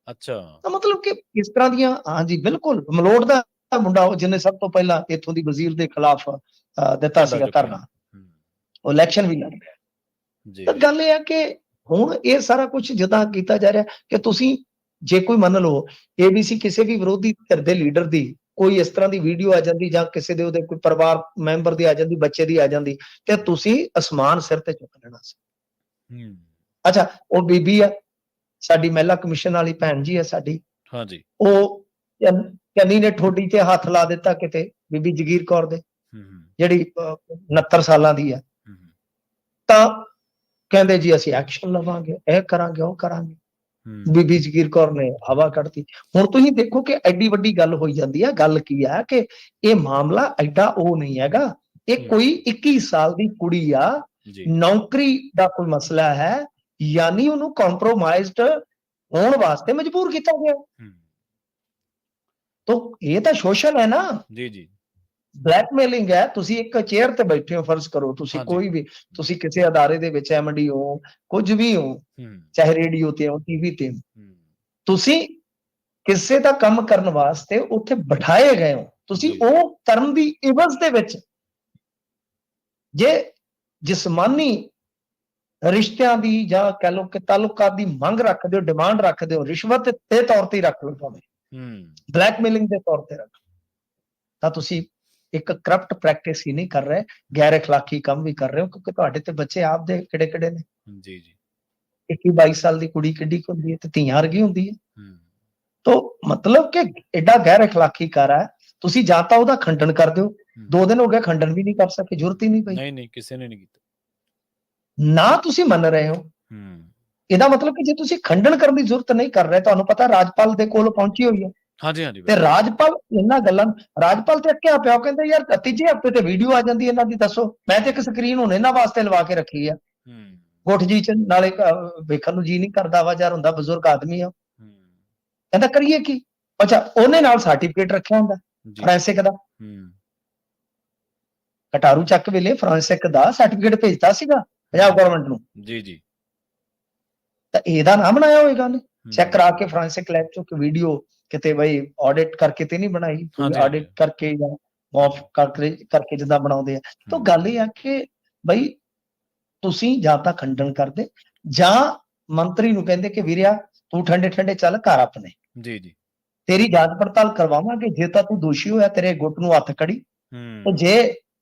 ਅੱਛਾ। ਤਾਂ ਮਤਲਬ ਕਿ ਇਸ ਤਰ੍ਹਾਂ ਦੀਆਂ, ਹਾਂਜੀ ਬਿਲਕੁਲ, ਮਲੋਟ ਦਾ ਮੁੰਡਾ ਉਹ ਜਿਹਨੇ ਸਭ ਤੋਂ ਪਹਿਲਾਂ ਇੱਥੋਂ ਦੀ ਵਜ਼ੀਰ ਦੇ ਖਿਲਾਫ ਦਿੱਤਾ ਝੰਡਾ ਸੀਗਾ ਚੁੱਕਿਆ। ਧਰਨਾ, ਹੂੰ, ਉਹ ਇਲੈਕਸ਼ਨ ਵੀ ਲੜ ਰਿਹਾ। ਜੀ, ਤਾਂ ਜੀ। ਗੱਲ ਇਹ ਆ ਕਿ ਹੁਣ ਇਹ ਸਾਰਾ ਕੁਝ ਜਿੱਦਾਂ ਕੀਤਾ ਜਾ ਰਿਹਾ ਕਿ ਤੁਸੀਂ ਜੇ ਕੋਈ ਮੰਨ ਲਓ ABC ਕਿਸੇ ਵੀ ਵਿਰੋਧੀ ਧਿਰ ਦੇ ਲੀਡਰ ਦੀ ਕੋਈ ਇਸ ਤਰ੍ਹਾਂ ਦੀ ਵੀਡੀਓ ਆ ਜਾਂਦੀ ਜਾਂ ਕਿਸੇ ਦੇ ਉਹਦੇ ਕੋਈ ਪਰਿਵਾਰ ਮੈਂਬਰ ਦੀ ਆ ਜਾਂਦੀ, ਬੱਚੇ ਦੀ ਆ ਜਾਂਦੀ, ਤੇ ਤੁਸੀਂ ਅਸਮਾਨ ਸਿਰ ਤੇ ਚੁੱਕ ਲੈਣਾ ਸੀ। ਹੂੰ, ਅੱਛਾ, ਉਹ ਬੀਬੀ ਆ ਸਾਡੀ, ਮਹਿਲਾ ਕਮਿਸ਼ਨ ਵਾਲੀ ਭੈਣ ਜੀ ਆ ਸਾਡੀ, ਹਾਂਜੀ। ਉਹ ਚੰਨੀ ਨੇ ਠੋਡੀ ਤੇ ਹੱਥ ਲਾ ਦਿੱਤਾ ਕਿਤੇ, ਬੀਬੀ ਜਗੀਰ ਕੌਰ ਦੇ, ਹੂੰ, ਹੂੰ, ਜਿਹੜੀ 69 ਸਾਲਾਂ ਦੀ ਆ। ਹੂੰ, ਹੂੰ, ਤਾਂ ਕਹਿੰਦੇ ਜੀ ਅਸੀਂ ਐਕਸ਼ਨ ਲਵਾਂਗੇ, ਇਹ ਕਰਾਂਗੇ, ਉਹ ਕਰਾਂਗੇ। ਹੂੰ, ਬੀਬੀ ਜਗੀਰ ਕੌਰ ਨੇ ਹਵਾ ਕੱਢਤੀ। ਹੁਣ ਤੁਸੀਂ ਦੇਖੋ ਕਿ ਐਡੀ ਵੱਡੀ ਗੱਲ ਹੋਈ ਜਾਂਦੀ ਹੈ। ਗੱਲ ਕੀ ਹੈ ਕਿ ਇਹ ਮਾਮਲਾ ਐਡਾ ਉਹ ਨਹੀਂ ਹੈਗਾ। ਇਹ ਹੂੰ, ਕੋਈ 21 ਸਾਲ ਦੀ ਕੁੜੀ ਆ, ਜੀ। ਨੌਕਰੀ ਦਾ ਕੋਈ ਮਸਲਾ ਹੈ, ਯਾਨੀ ਉਹਨੂੰ ਕੰਪਰੋਮਾਈਜ਼ਡ ਹੋਣ ਵਾਸਤੇ ਮਜਬੂਰ ਕੀਤਾ ਗਿਆ। ਹੂੰ, ਤਾਂ ਇਹ ਤਾਂ ਸ਼ੋਸ਼ਣ ਹੈ ਨਾ, ਜੀ, ਜੀ। ਬਲੈਕਮੇਲਿੰਗ ਹੈ। ਤੁਸੀਂ ਇੱਕ ਚੇਅਰ ਤੇ ਬੈਠੇ ਹੋ, ਫਰਜ਼ ਕਰੋ ਤੁਸੀਂ ਹਾਂਜੀ। ਕੋਈ ਵੀ, ਤੁਸੀਂ ਕਿਸੇ ਅਦਾਰੇ ਦੇ ਵਿੱਚ MD ਹੋ, ਕੁਝ ਵੀ ਹੋ, ਹੂੰ, ਚਾਹੇ ਰੇਡੀਓ ਤੇ ਹੋ, TV ਤੇ ਹੋ, ਹੂੰ, ਤੁਸੀਂ ਕਿਸੇ ਦਾ ਕੰਮ ਕਰਨ ਵਾਸਤੇ ਉੱਥੇ ਬਿਠਾਏ ਗਏ ਹੋ। ਤੁਸੀਂ ਜੀ। ਉਹ ਕਰਨ ਦੀ ਇਵਜ਼ ਦੇ ਵਿੱਚ ਜੇ ਜਿਸਮਾਨੀ ਰਿਸ਼ਤਿਆਂ ਦੀ ਜਾਂ ਕਹਿ ਲਓ ਕਿ ਤਾਲੁਕਾਤ ਦੀ ਮੰਗ ਰੱਖਦੇ ਹੋ, ਡਿਮਾਂਡ ਰੱਖਦੇ ਹੋ, ਰਿਸ਼ਵਤ ਦੇ ਤੌਰ ਤੇ ਰੱਖ ਲਓ, ਭਾਵੇਂ ਹੂੰ, ਬਲੈਕਮੇਲਿੰਗ ਦੇ ਤੌਰ ਤੇ ਰੱਖ ਲਓ, ਤਾਂ ਤੁਸੀਂ ਇੱਕ ਕਰਪਟ ਪ੍ਰੈਕਟਿਸ ਹੀ ਨਹੀਂ ਕਰ ਰਹੇ, ਗੈਰ ਅਖਲਾਕੀ ਕੰਮ ਵੀ ਕਰ ਰਹੇ ਹੋ, ਕਿਉਂਕਿ ਤੁਹਾਡੇ ਤੇ ਬੱਚੇ ਆਪਦੇ ਕਿਹੜੇ ਕਿਹੜੇ ਨੇ। ਜੀ, ਜੀ। 21-22 ਸਾਲ ਦੀ ਕੁੜੀ ਕਿੱਡੀ ਕੁ ਹੁੰਦੀ ਹੈ, ਤੇ ਧੀਆਂ ਵਰਗੀ ਹੁੰਦੀ ਹੈ। ਹੂੰ, ਤੋ ਮਤਲਬ ਕਿ ਐਡਾ ਗੈਰ ਅਖਲਾਕੀ ਕਰ ਹੈ। ਤੁਸੀਂ ਜਾਂ ਤਾਂ ਉਹਦਾ ਖੰਡਨ ਕਰ ਦਿਓ, 2 ਦਿਨ ਹੋ ਗਏ ਖੰਡਨ ਵੀ ਨਹੀਂ ਕਰ ਸਕੇ, ਜ਼ਰੂਰਤ ਹੀ ਨਹੀਂ ਪਈ। ਨਹੀਂ, ਨਹੀਂ, ਕਿਸੇ ਨੇ ਨਹੀਂ ਕੀਤਾ। ਨਾ ਤੁਸੀਂ ਮੰਨ ਰਹੇ ਹੋ, ਹੂੰ, ਇਹਦਾ ਮਤਲਬ ਕਿ ਜੇ ਤੁਸੀਂ ਖੰਡਨ ਕਰਨ ਦੀ ਜ਼ਰੂਰਤ ਨਹੀਂ ਕਰ ਰਹੇ, ਤੁਹਾਨੂੰ ਪਤਾ ਰਾਜਪਾਲ ਦੇ ਕੋਲ ਪਹੁੰਚੀ ਹੋਈ ਹੈ, ਹਾਂਜੀ, ਹਾਂਜੀ, ਤੇ ਬਿਲਕੁਲ। ਰਾਜਪਾਲ ਇਹਨਾਂ ਗੱਲਾਂ, ਰਾਜਪਾਲ ਤੇ ਅੱਕਿਆ ਪਿਆ, ਉਹ ਕਹਿੰਦੇ ਯਾਰ ਤੀਜੇ ਹਫ਼ਤੇ ਤੇ ਵੀਡੀਓ ਆ ਜਾਂਦੀ ਇਹਨਾਂ ਦੀ, ਦੱਸੋ। ਮੈਂ ਤੇ ਇੱਕ ਸਕਰੀਨ ਹੁਣ ਇਹਨਾਂ ਵਾਸਤੇ ਲਵਾ ਕੇ ਰੱਖੀ ਆ, ਹੂੰ, ਗੁੱਠ ਜੀ ਚ, ਨਾਲੇ ਵੇਖਣ ਨੂੰ ਜੀ ਨਹੀਂ ਕਰਦਾ, ਆਵਾਜ਼ਾਰ ਹੁੰਦਾ, ਬਜ਼ੁਰਗ ਆਦਮੀ ਆ, ਹੂੰ, ਕਹਿੰਦਾ ਕਰੀਏ ਕੀ। ਅੱਛਾ, ਉਹਨੇ ਨਾਲ ਸਰਟੀਫਿਕੇਟ ਰੱਖਿਆ ਹੁੰਦਾ ਜੀ। ਫੋਰੈਂਸਿਕ ਦਾ, ਹੂੰ, ਕਟਾਰੂ ਚੱਕ ਵੇਲੇ ਫੋਰੈਂਸਿਕ ਦਾ ਸਰਟੀਫਿਕੇਟ ਭੇਜਤਾ ਸੀਗਾ ਪੰਜਾਬ ਗਵਰਨਮੈਂਟ ਨੂੰ, ਜੀ, ਜੀ। ਤਾਂ ਇਹਦਾ ਨਾ ਬਣਾਇਆ ਹੋਏਗਾ ਉਹਨੇ, ਚੈੱਕ ਹੂੰ, ਕਰਾ ਕੇ ਫੋਰੈਂਸਿਕ ਲੈਬ ਚੋਂ ਕਿ ਵੀਡੀਓ ਕਿਤੇ ਬਈ ਆਡਿਟ ਕਰਕੇ ਤੇ ਨਹੀਂ ਬਣਾਈ, ਹਾਂਜੀ, ਆਡਿਟ ਹਾਂਜੀ। ਕਰਕੇ ਜਾਂ ਆਫ ਕਰਕੇ ਜਿੱਦਾਂ ਬਣਾਉਂਦੇ ਆ। ਤਾਂ ਹੂੰ, ਗੱਲ ਇਹ ਆ ਕਿ ਬਈ ਤੁਸੀਂ ਜਾਂ ਤਾਂ ਖੰਡਨ ਕਰਦੇ, ਜਾਂ ਮੰਤਰੀ ਨੂੰ ਕਹਿੰਦੇ ਕਿ ਵੀਰਿਆ ਤੂੰ ਠੰਡੇ ਠੰਡੇ ਚੱਲ ਘਰ ਆਪਣੇ, ਜੀ, ਜੀ। ਤੇਰੀ ਜਾਂਚ ਪੜਤਾਲ ਕਰਵਾਵਾਂਗੇ, ਜੇ ਤਾਂ ਤੂੰ ਦੋਸ਼ੀ ਹੋਇਆ ਤੇਰੇ ਗੁੱਟ ਨੂੰ ਹੱਥ ਕੜੀ, ਤੇ ਹੂੰ,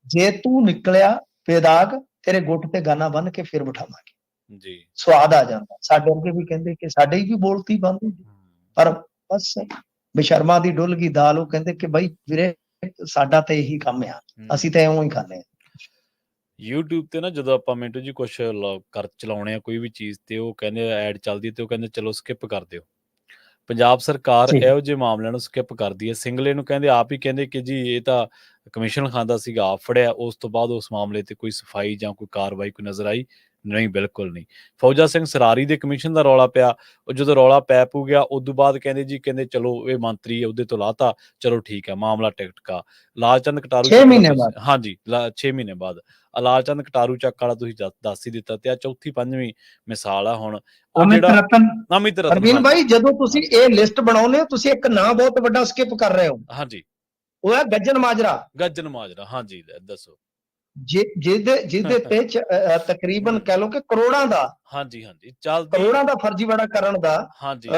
ਜੇ ਤੂੰ ਨਿਕਲਿਆ ਬੇਦਾਗ, ਤੇਰੇ ਗੁੱਟ ਤੇ ਗਾਨਾ ਬੰਨ ਕੇ ਫਿਰ ਬਿਠਾਵਾਂਗੇ। ਜੀ। ਸਵਾਦ ਆ ਜਾਂਦਾ। ਸਾਡੇ ਅੱਗੇ ਵੀ ਕਹਿੰਦੇ ਕਿ ਸਾਡੇ ਹੀ ਵੀ ਬੋਲਤੀ ਬੰਦ ਹੋ ਗਈ, ਪਰ ਬਸ ਬੇਸ਼ਰਮਾ ਦੀ ਡੁੱਲ ਗਈ ਦਾਲ। ਉਹ ਕਹਿੰਦੇ ਕਿ ਬਾਈ ਵੀਰੇ ਸਾਡਾ ਤੇ ਇਹੀ ਕੰਮ ਆ, ਅਸੀਂ ਤਾਂ ਇਉਂ ਹੀ ਖਾਂਦੇ ਆ। YouTube ਤੇ ਨਾ ਜਦੋਂ ਆਪਾਂ ਮਿੰਟੂ ਜੀ ਕੁਛ ਕਰ ਚਲਾਉਣੇ ਆ ਕੋਈ ਵੀ ਚੀਜ਼, ਤੇ ਉਹ ਕਹਿੰਦੇ ਐਡ ਚੱਲਦੀ ਤੇ ਉਹ ਕਹਿੰਦੇ ਚਲੋ ਸਕਿਪ ਕਰ ਦਿਓ। ਪੰਜਾਬ ਸਰਕਾਰ ਜੀ ਇਹੋ ਜਿਹੇ ਮਾਮਲਿਆਂ ਨੂੰ ਸਕਿਪ ਕਰਦੀ ਹੈ। ਸਿੰਗਲੇ ਨੂੰ ਕਹਿੰਦੇ ਆਪ ਹੀ ਕਹਿੰਦੇ ਕਿ ਜੀ ਇਹ ਤਾਂ ਕਮਿਸ਼ਨ ਖਾਂਦਾ ਸੀਗਾ, ਆਪ ਫੜਿਆ। ਉਸ ਤੋਂ ਬਾਅਦ ਉਸ ਮਾਮਲੇ ਤੇ ਕੋਈ ਸਫਾਈ ਜਾਂ ਕੋਈ ਕਾਰਵਾਈ ਕੋਈ ਨਜ਼ਰ ਆਈ ਨਹੀਂ, ਬਿਲਕੁਲ ਨਹੀਂ। ਫੌਜਾ ਸਿੰਘ ਸਰਾਰੀ ਦੇ ਕਮਿਸ਼ਨ ਦਾ ਰੌਲਾ ਪਿਆ, ਉਹ ਜਦੋਂ ਰੌਲਾ ਪੈ ਪੂ ਗਿਆ ਉਦੋਂ ਬਾਅਦ ਕਹਿੰਦੇ ਜੀ ਕਹਿੰਦੇ ਚਲੋ ਇਹ ਮੰਤਰੀ ਉਹਦੇ ਤੋਂ ਲਾਤਾ, ਚਲੋ ਠੀਕ ਹੈ ਮਾਮਲਾ ਟਿਕਟਕਾ। ਲਾਲਚੰਦ ਕਟਾਰੂ 6 ਚੱਕ ਵਾਲਾ ਮਹੀਨੇ ਬਾਅਦ ਹਾਂਜੀ 6 ਮਹੀਨੇ ਬਾਅਦ ਲਾਲਚੰਦ ਕਟਾਰੂ ਚੱਕ ਵਾਲਾ ਤੁਸੀਂ ਦੱਸ ਹੀ ਦਿੱਤਾ, ਤੇ ਆ ਚੌਥੀ ਪੰਜਵੀਂ ਮਿਸਾਲ ਆ ਹੁਣ ਉਹ ਅਮਿਤ ਜਿਹੜਾ ਰਤਨ। ਅਮਿਤ ਰਤਨ। ਪ੍ਰਵੀਨ ਹਾਂਜੀ, ਭਾਈ, ਜਦੋਂ ਤੁਸੀਂ ਇਹ ਲਿਸਟ ਬਣਾਉਂਦੇ ਹੋ, ਤੁਸੀਂ ਇੱਕ ਨਾਂ ਬਹੁਤ ਵੱਡਾ ਸਕਿਪ ਕਰ ਰਹੇ ਹੋ, ਹਾਂਜੀ, ਉਹ ਹੈ ਗੱਜਨ ਮਾਜਰਾ। ਗੱਜਨ ਮਾਜਰਾ, ਹਾਂਜੀ, ਦੱਸੋ। ਜਿਹਦੇ ਤੇ ਤਕਰੀਬਨ ਕਹਿ ਲਓ ਕਿ ਕਰੋੜਾਂ ਦਾ, ਹਾਂਜੀ, ਹਾਂਜੀ, ਚੱਲਦੀ, ਕਰੋੜਾਂ ਦਾ ਫਰਜ਼ੀਵਾੜਾ ਕਰਨ ਦਾ ਹਾਂਜੀ।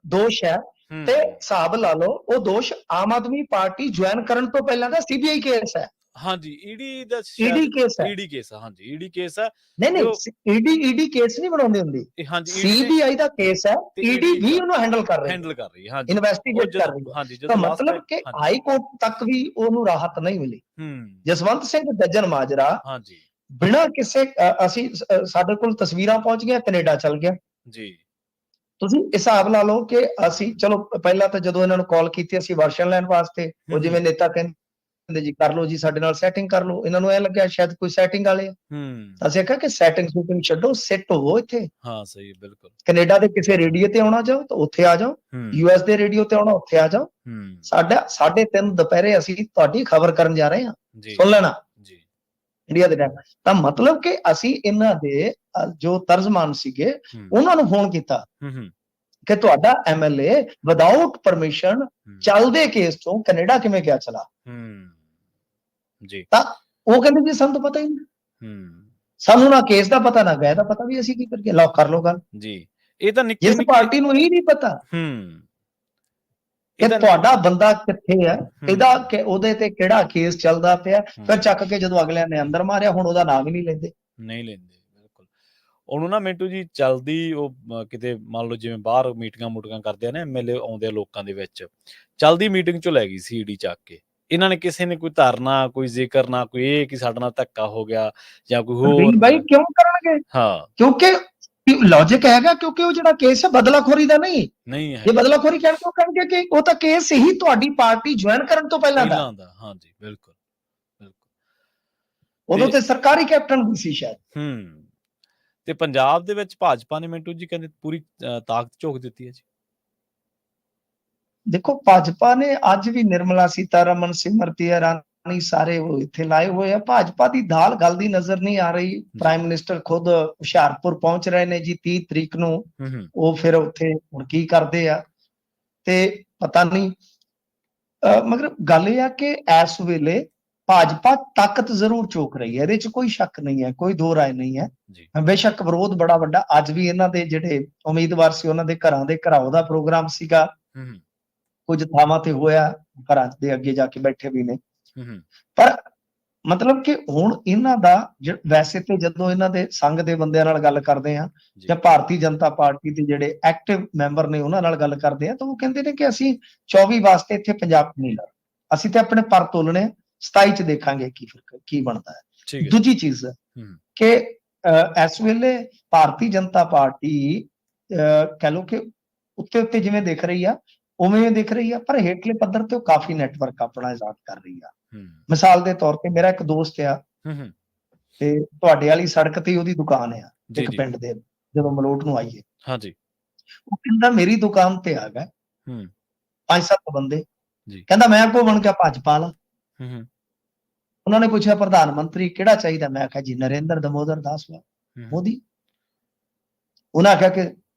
ਦੋਸ਼ ਹੈ। ਤੇ ਹੂੰ, ਹਿਸਾਬ ਲਾ ਲਓ, ਉਹ ਦੋਸ਼ ਆਮ ਆਦਮੀ ਪਾਰਟੀ ਜੁਆਇਨ ਕਰਨ ਤੋਂ ਪਹਿਲਾਂ ਦਾ CBI ਕੇਸ ਹੈ। ਹਾਂਜੀ ਈਡੀ ਦਾ ਸ਼ਾਇਦ ਈਡੀ ਕੇਸ ਹੈ। ਈਡੀ ਕੇਸ ਆ, ਹਾਂਜੀ ਈਡੀ ਕੇਸ ਆ ਨਹੀਂ ਤੇ ਨਹੀਂ, ਉਹ ਈਡੀ ਕੇਸ ਨਹੀਂ ਬਣਾਉਂਦੀ ਹੁੰਦੀ, ਹਾਂਜੀ ਈਡੀ ਨੇ ਸੀਬੀਆਈ ਦਾ ਕੇਸ ਹੈ, ਤੇ ਈਡੀ ਈਡੀ ਵੀ ਉਹਨੂੰ ਹੈਂਡਲ ਕਰ ਰਹੀ ਹੈ, ਹੈਂਡਲ ਕਰ ਰਹੀ ਹੈ। ਹਾਂਜੀ ਉਹ ਇਨਵੈਸਟੀਗੇਟ ਕਰ ਜਦੋਂ ਰਹੀ ਹੈ। ਹਾਂਜੀ ਤਾਂ ਜਦੋਂ ਲਾਸਟ ਮਤਲਬ ਕਿ ਹਾਂਜੀ ਹਾਈ ਕੋਰਟ ਤੱਕ ਵੀ ਉਹਨੂੰ ਰਾਹਤ ਨਹੀਂ ਮਿਲੀ। ਹੂੰ ਜਸਵੰਤ ਸਿੰਘ ਗੱਜਣ ਮਾਜਰਾ ਹਾਂਜੀ ਬਿਨਾਂ ਕਿਸੇ ਅਸੀਂ ਸਾਡੇ ਕੋਲ ਤਸਵੀਰਾਂ ਪਹੁੰਚ ਗਈਆਂ, ਕੈਨੇਡਾ ਚਲ ਗਿਆ। ਜੀ ਤੁਸੀਂ ਹਿਸਾਬ ਲਾ ਲਓ ਕਿ ਅਸੀਂ ਚਲੋ ਪਹਿਲਾਂ ਤਾਂ ਜਦੋਂ ਇਹਨਾਂ ਨੂੰ ਕਾਲ ਕੀਤੀ ਅਸੀਂ ਵਰਸ਼ਨ ਲੈਣ ਵਾਸਤੇ, ਉਹ ਜਿਵੇਂ ਨੇਤਾ ਕਹਿੰਦੇ ਜੀ ਕਰ ਲਓ ਜੀ ਸਾਡੇ ਨਾਲ ਸੈਟਿੰਗ ਕਰ ਲਓ, ਇਹਨਾਂ ਨੂੰ ਇਹ ਲੱਗਿਆ ਸ਼ਾਇਦ ਕੋਈ ਸੈਟਿੰਗ ਵਾਲੇ ਆ। ਹੂੰ ਅਸੀਂ ਕਿਹਾ ਕਿ ਸੈਟਿੰਗ ਸ਼ੂਟਿੰਗ ਛੱਡੋ, ਸਿੱਟ ਹੋਵੋ ਇੱਥੇ, ਹਾਂ ਸਹੀ ਹੈ ਬਿਲਕੁਲ ਕੈਨੇਡਾ ਦੇ ਕਿਸੇ ਰੇਡੀਓ ਤੇ ਆਉਣਾ ਜਾਓ ਤਾਂ ਉੱਥੇ ਆ ਜਾਓ, ਹੂੰ ਯੂਐਸ ਦੇ ਰੇਡੀਓ ਤੇ ਆਉਣਾ ਉੱਥੇ ਆ ਜਾਓ। ਹੂੰ ਸਾਡਾ 3:30 ਦੁਪਹਿਰੇ ਅਸੀਂ ਤੁਹਾਡੀ ਖਬਰ ਕਰਨ ਜਾ ਰਹੇ ਹਾਂ, ਜੀ ਸੁਣ ਲੈਣਾ ਜੀ ਇੰਡੀਆ ਦੇ ਟਾਈਮ। ਤਾਂ ਮਤਲਬ ਕਿ ਅਸੀਂ ਇਹਨਾਂ ਦੇ ਜੋ ਤਰਜਮਾਨ ਸੀਗੇ ਹੂੰ ਉਹਨਾਂ ਨੂੰ ਫੋਨ ਕੀਤਾ ਹੂੰ ਕਿ ਤੁਹਾਡਾ ਐਮਐਲਏ ਵਿਦਆਊਟ ਪਰਮਿਸ਼ਨ ਹੂੰ ਚੱਲਦੇ ਕੇਸ ਤੋਂ ਕੈਨੇਡਾ ਕਿਵੇਂ ਗਿਆ ਚਲਾ। ਹੂੰ ਜੀ ਤਾਂ ਉਹ ਕਹਿੰਦੇ ਜੀ ਸਾਨੂੰ ਤਾਂ ਪਤਾ ਹੀ ਨਹੀਂ, ਹੂੰ ਸਾਨੂੰ ਨਾ ਕੇਸ ਦਾ ਪਤਾ ਨਾ ਗਏ ਦਾ ਪਤਾ, ਵੀ ਅਸੀਂ ਕੀ ਕਰੀਏ, ਲਓ ਕਰ ਲਓ ਗੱਲ। ਜੀ ਇਹ ਤਾਂ ਨਿੱਕੇ ਜਿਸ ਨਿੱਕੇ ਪਾਰਟੀ ਨੂੰ ਇਹ ਨਹੀਂ ਪਤਾ ਹੂੰ ਕਿ ਇਹ ਤਾਂ ਤੁਹਾਡਾ ਬੰਦਾ ਕਿੱਥੇ ਹੈ, ਇਹਦਾ ਕਿ ਉਹਦੇ ਤੇ ਕਿਹੜਾ ਕੇਸ ਚੱਲਦਾ ਪਿਆ, ਫਿਰ ਹੂੰ, ਚੱਕ ਕੇ ਜਦੋਂ ਅਗਲਿਆਂ ਨੇ ਅੰਦਰ ਮਾਰਿਆ ਹੁਣ ਉਹਦਾ ਨਾਮ ਹੀ ਨਹੀਂ ਲੈਂਦੇ। ਨਹੀਂ ਲੈਂਦੇ ਬਿਲਕੁਲ। ਉਹਨੂੰ ਨਾ ਮਿੰਟੂ ਜੀ ਚਲਦੀ ਉਹ ਕਿਤੇ ਮੰਨ ਲਓ ਜਿਵੇਂ ਬਾਹਰ ਮੀਟਿੰਗਾਂ ਮੂਟਿੰਗਾਂ ਕਰਦੇ ਆ ਨਾ ਐਮਐਲਏ ਆਉਂਦੇ ਆ ਲੋਕਾਂ ਦੇ ਵਿੱਚ, ਚਲਦੀ ਮੀਟਿੰਗ ਚੋਂ ਲੈ ਗਈ ਸੀ ਈਡੀ ਚੱਕ ਕੇ। ਇਹਨਾਂ ਨੇ ਕਿਸੇ ਨੇ ਕੋਈ ਧਰਨਾ ਕੋਈ ਜ਼ਿਕਰ ਨਾ ਕੋਈ ਇਹ ਕਿ ਸਾਡੇ ਨਾਲ ਧੱਕਾ ਹੋ ਗਿਆ ਜਾਂ ਕੋਈ ਹੋਰ ਬਾਈ ਕਿਉਂ ਕਰਨਗੇ? ਹਾਂ ਕਿਉਂਕਿ ਲੌਜੀਕ ਹੈਗਾ, ਕਿਉਂਕਿ ਉਹ ਜਿਹੜਾ ਕੇਸ ਹੈ ਬਦਲਾਖੋਰੀ ਦਾ ਨਹੀਂ। ਨਹੀਂ ਹੈ ਜੇ ਬਦਲਾਖੋਰੀ ਕਹਿਣ ਤੋਂ ਕਰਨਗੇ ਕਿ ਉਹ ਤਾਂ ਕੇਸ ਹੀ ਤੁਹਾਡੀ ਪਾਰਟੀ ਜੁਆਇਨ ਕਰਨ ਤੋਂ ਪਹਿਲਾਂ ਦਾ, ਪਹਿਲਾਂ ਦਾ। ਹਾਂਜੀ ਬਿਲਕੁਲ ਬਿਲਕੁਲ ਉਦੋਂ ਤੇ ਸਰਕਾਰੀ ਕੈਪਟਨ ਵੀ ਸੀ ਸ਼ਾਇਦ। ਹੂੰ ਤੇ ਪੰਜਾਬ ਦੇ ਵਿੱਚ ਭਾਜਪਾ ਨੇ ਮਿੰਟੂ ਜੀ ਕਹਿੰਦੇ ਪੂਰੀ ਤਾਕਤ ਝੋਕ ਦਿੱਤੀ ਹੈ ਜੀ। ਦੇਖੋ ਭਾਜਪਾ ਨੇ ਅੱਜ ਵੀ ਨਿਰਮਲਾ ਸੀਤਾਰਮਨ, ਸਿਮਰਤੀ ਇਰਾਨੀ ਸਾਰੇ ਉਹ ਇੱਥੇ ਲਾਏ ਹੋਏ ਆ। ਭਾਜਪਾ ਦੀ ਦਾਲ ਗਲਦੀ ਨਜ਼ਰ ਨਹੀਂ ਆ ਰਹੀ। ਪ੍ਰਾਈਮ ਮਿਨਿਸਟਰ ਖੁਦ ਹੁਸ਼ਿਆਰਪੁਰ ਪਹੁੰਚ ਰਹੇ ਨੇ ਜੀ 30 ਤਰੀਕ ਨੂੰ। ਉਹ ਫਿਰ ਉੱਥੇ ਹੁਣ ਕੀ ਕਰਦੇ ਆ ਤੇ ਪਤਾ ਨਹੀਂ, ਮਗਰ ਗੱਲ ਇਹ ਆ ਕਿ ਇਸ ਵੇਲੇ ਭਾਜਪਾ ਤਾਕਤ ਜ਼ਰੂਰ ਚੋਕ ਰਹੀ ਹੈ, ਇਹਦੇ 'ਚ ਕੋਈ ਸ਼ੱਕ ਨਹੀਂ ਹੈ, ਕੋਈ ਦੋ ਰਾਏ ਨਹੀਂ ਹੈ। ਬੇਸ਼ੱਕ ਵਿਰੋਧ ਬੜਾ ਵੱਡਾ, ਅੱਜ ਵੀ ਇਹਨਾਂ ਦੇ ਜਿਹੜੇ ਉਮੀਦਵਾਰ ਸੀ ਉਹਨਾਂ ਦੇ ਘਰਾਂ ਦੇ ਘਰਾਓ ਦਾ ਪ੍ਰੋਗਰਾਮ ਸੀਗਾ, ਕੁਝ ਥਾਵਾਂ ਤੇ ਹੋਇਆ, ਘਰਾਂ ਦੇ ਅੱਗੇ ਜਾ ਕੇ ਬੈਠੇ ਵੀ ਨੇ। ਪਰ ਮਤਲਬ ਕਿ ਹੁਣ ਇਹਨਾਂ ਦਾ ਵੈਸੇ ਤੇ ਜਦੋਂ ਇਹਨਾਂ ਦੇ ਸੰਘ ਦੇ ਬੰਦਿਆਂ ਨਾਲ ਗੱਲ ਕਰਦੇ ਆ ਜਾਂ ਭਾਰਤੀ ਜਨਤਾ ਪਾਰਟੀ ਦੇ ਜਿਹੜੇ ਐਕਟਿਵ ਮੈਂਬਰ ਨੇ ਉਹਨਾਂ ਨਾਲ ਗੱਲ ਕਰਦੇ ਆ ਤਾਂ ਉਹ ਕਹਿੰਦੇ ਨੇ ਕਿ ਅਸੀਂ 24 ਵਾਸਤੇ ਇੱਥੇ ਪੰਜਾਬ ਨਹੀਂ ਲੜ, ਅਸੀਂ ਤੇ ਆਪਣੇ ਪਰ ਤੋਲਣੇ 27 ਚ ਦੇਖਾਂਗੇ ਕੀ ਬਣਦਾ ਹੈ। ਦੂਜੀ ਚੀਜ਼ ਕਿ ਇਸ ਵੇਲੇ ਭਾਰਤੀ ਜਨਤਾ ਪਾਰਟੀ ਕਹਿ ਲਓ ਕਿ ਉੱਤੇ ਉੱਤੇ ਜਿਵੇਂ ਦਿਖ ਰਹੀ ਆ ਉਵੇਂ ਦਿਖ ਰਹੀ ਆ, ਪਰ ਹੇਠਲੇ ਪੱਧਰ ਤੇ ਉਹ ਕਾਫੀ ਨੈਟਵਰਕ ਆਪਣਾ ਇਜਾਦ ਕਰ ਰਹੀ ਆ। ਮਿਸਾਲ ਦੇ ਤੌਰ ਤੇ ਮੇਰਾ ਇੱਕ ਦੋਸਤ ਆ ਤੇ ਤੁਹਾਡੇ ਵਾਲੀ ਸੜਕ ਤੇ ਉਹਦੀ ਦੁਕਾਨ ਆ ਇੱਕ ਪਿੰਡ ਦੇ, ਜਦੋਂ ਮਲੋਟ ਨੂੰ ਆਈਏ ਉਹ ਕਹਿੰਦਾ ਮੇਰੀ ਦੁਕਾਨ ਤੇ ਆ ਗਏ 5-7 ਬੰਦੇ, ਕਹਿੰਦਾ ਮੈਂ ਕੋ ਬਣ ਕੇ ਭਾਜਪਾ ਲਾ। ਉਹਨਾਂ ਨੇ ਪੁੱਛਿਆ ਪ੍ਰਧਾਨ ਮੰਤਰੀ ਕਿਹੜਾ ਚਾਹੀਦਾ, ਮੈਂ ਆਖਿਆ ਜੀ ਨਰਿੰਦਰ ਦਮੋਦਰ ਦਾਸ ਮੋਦੀ। ਉਹਨਾਂ ਆਖਿਆ ਕਿ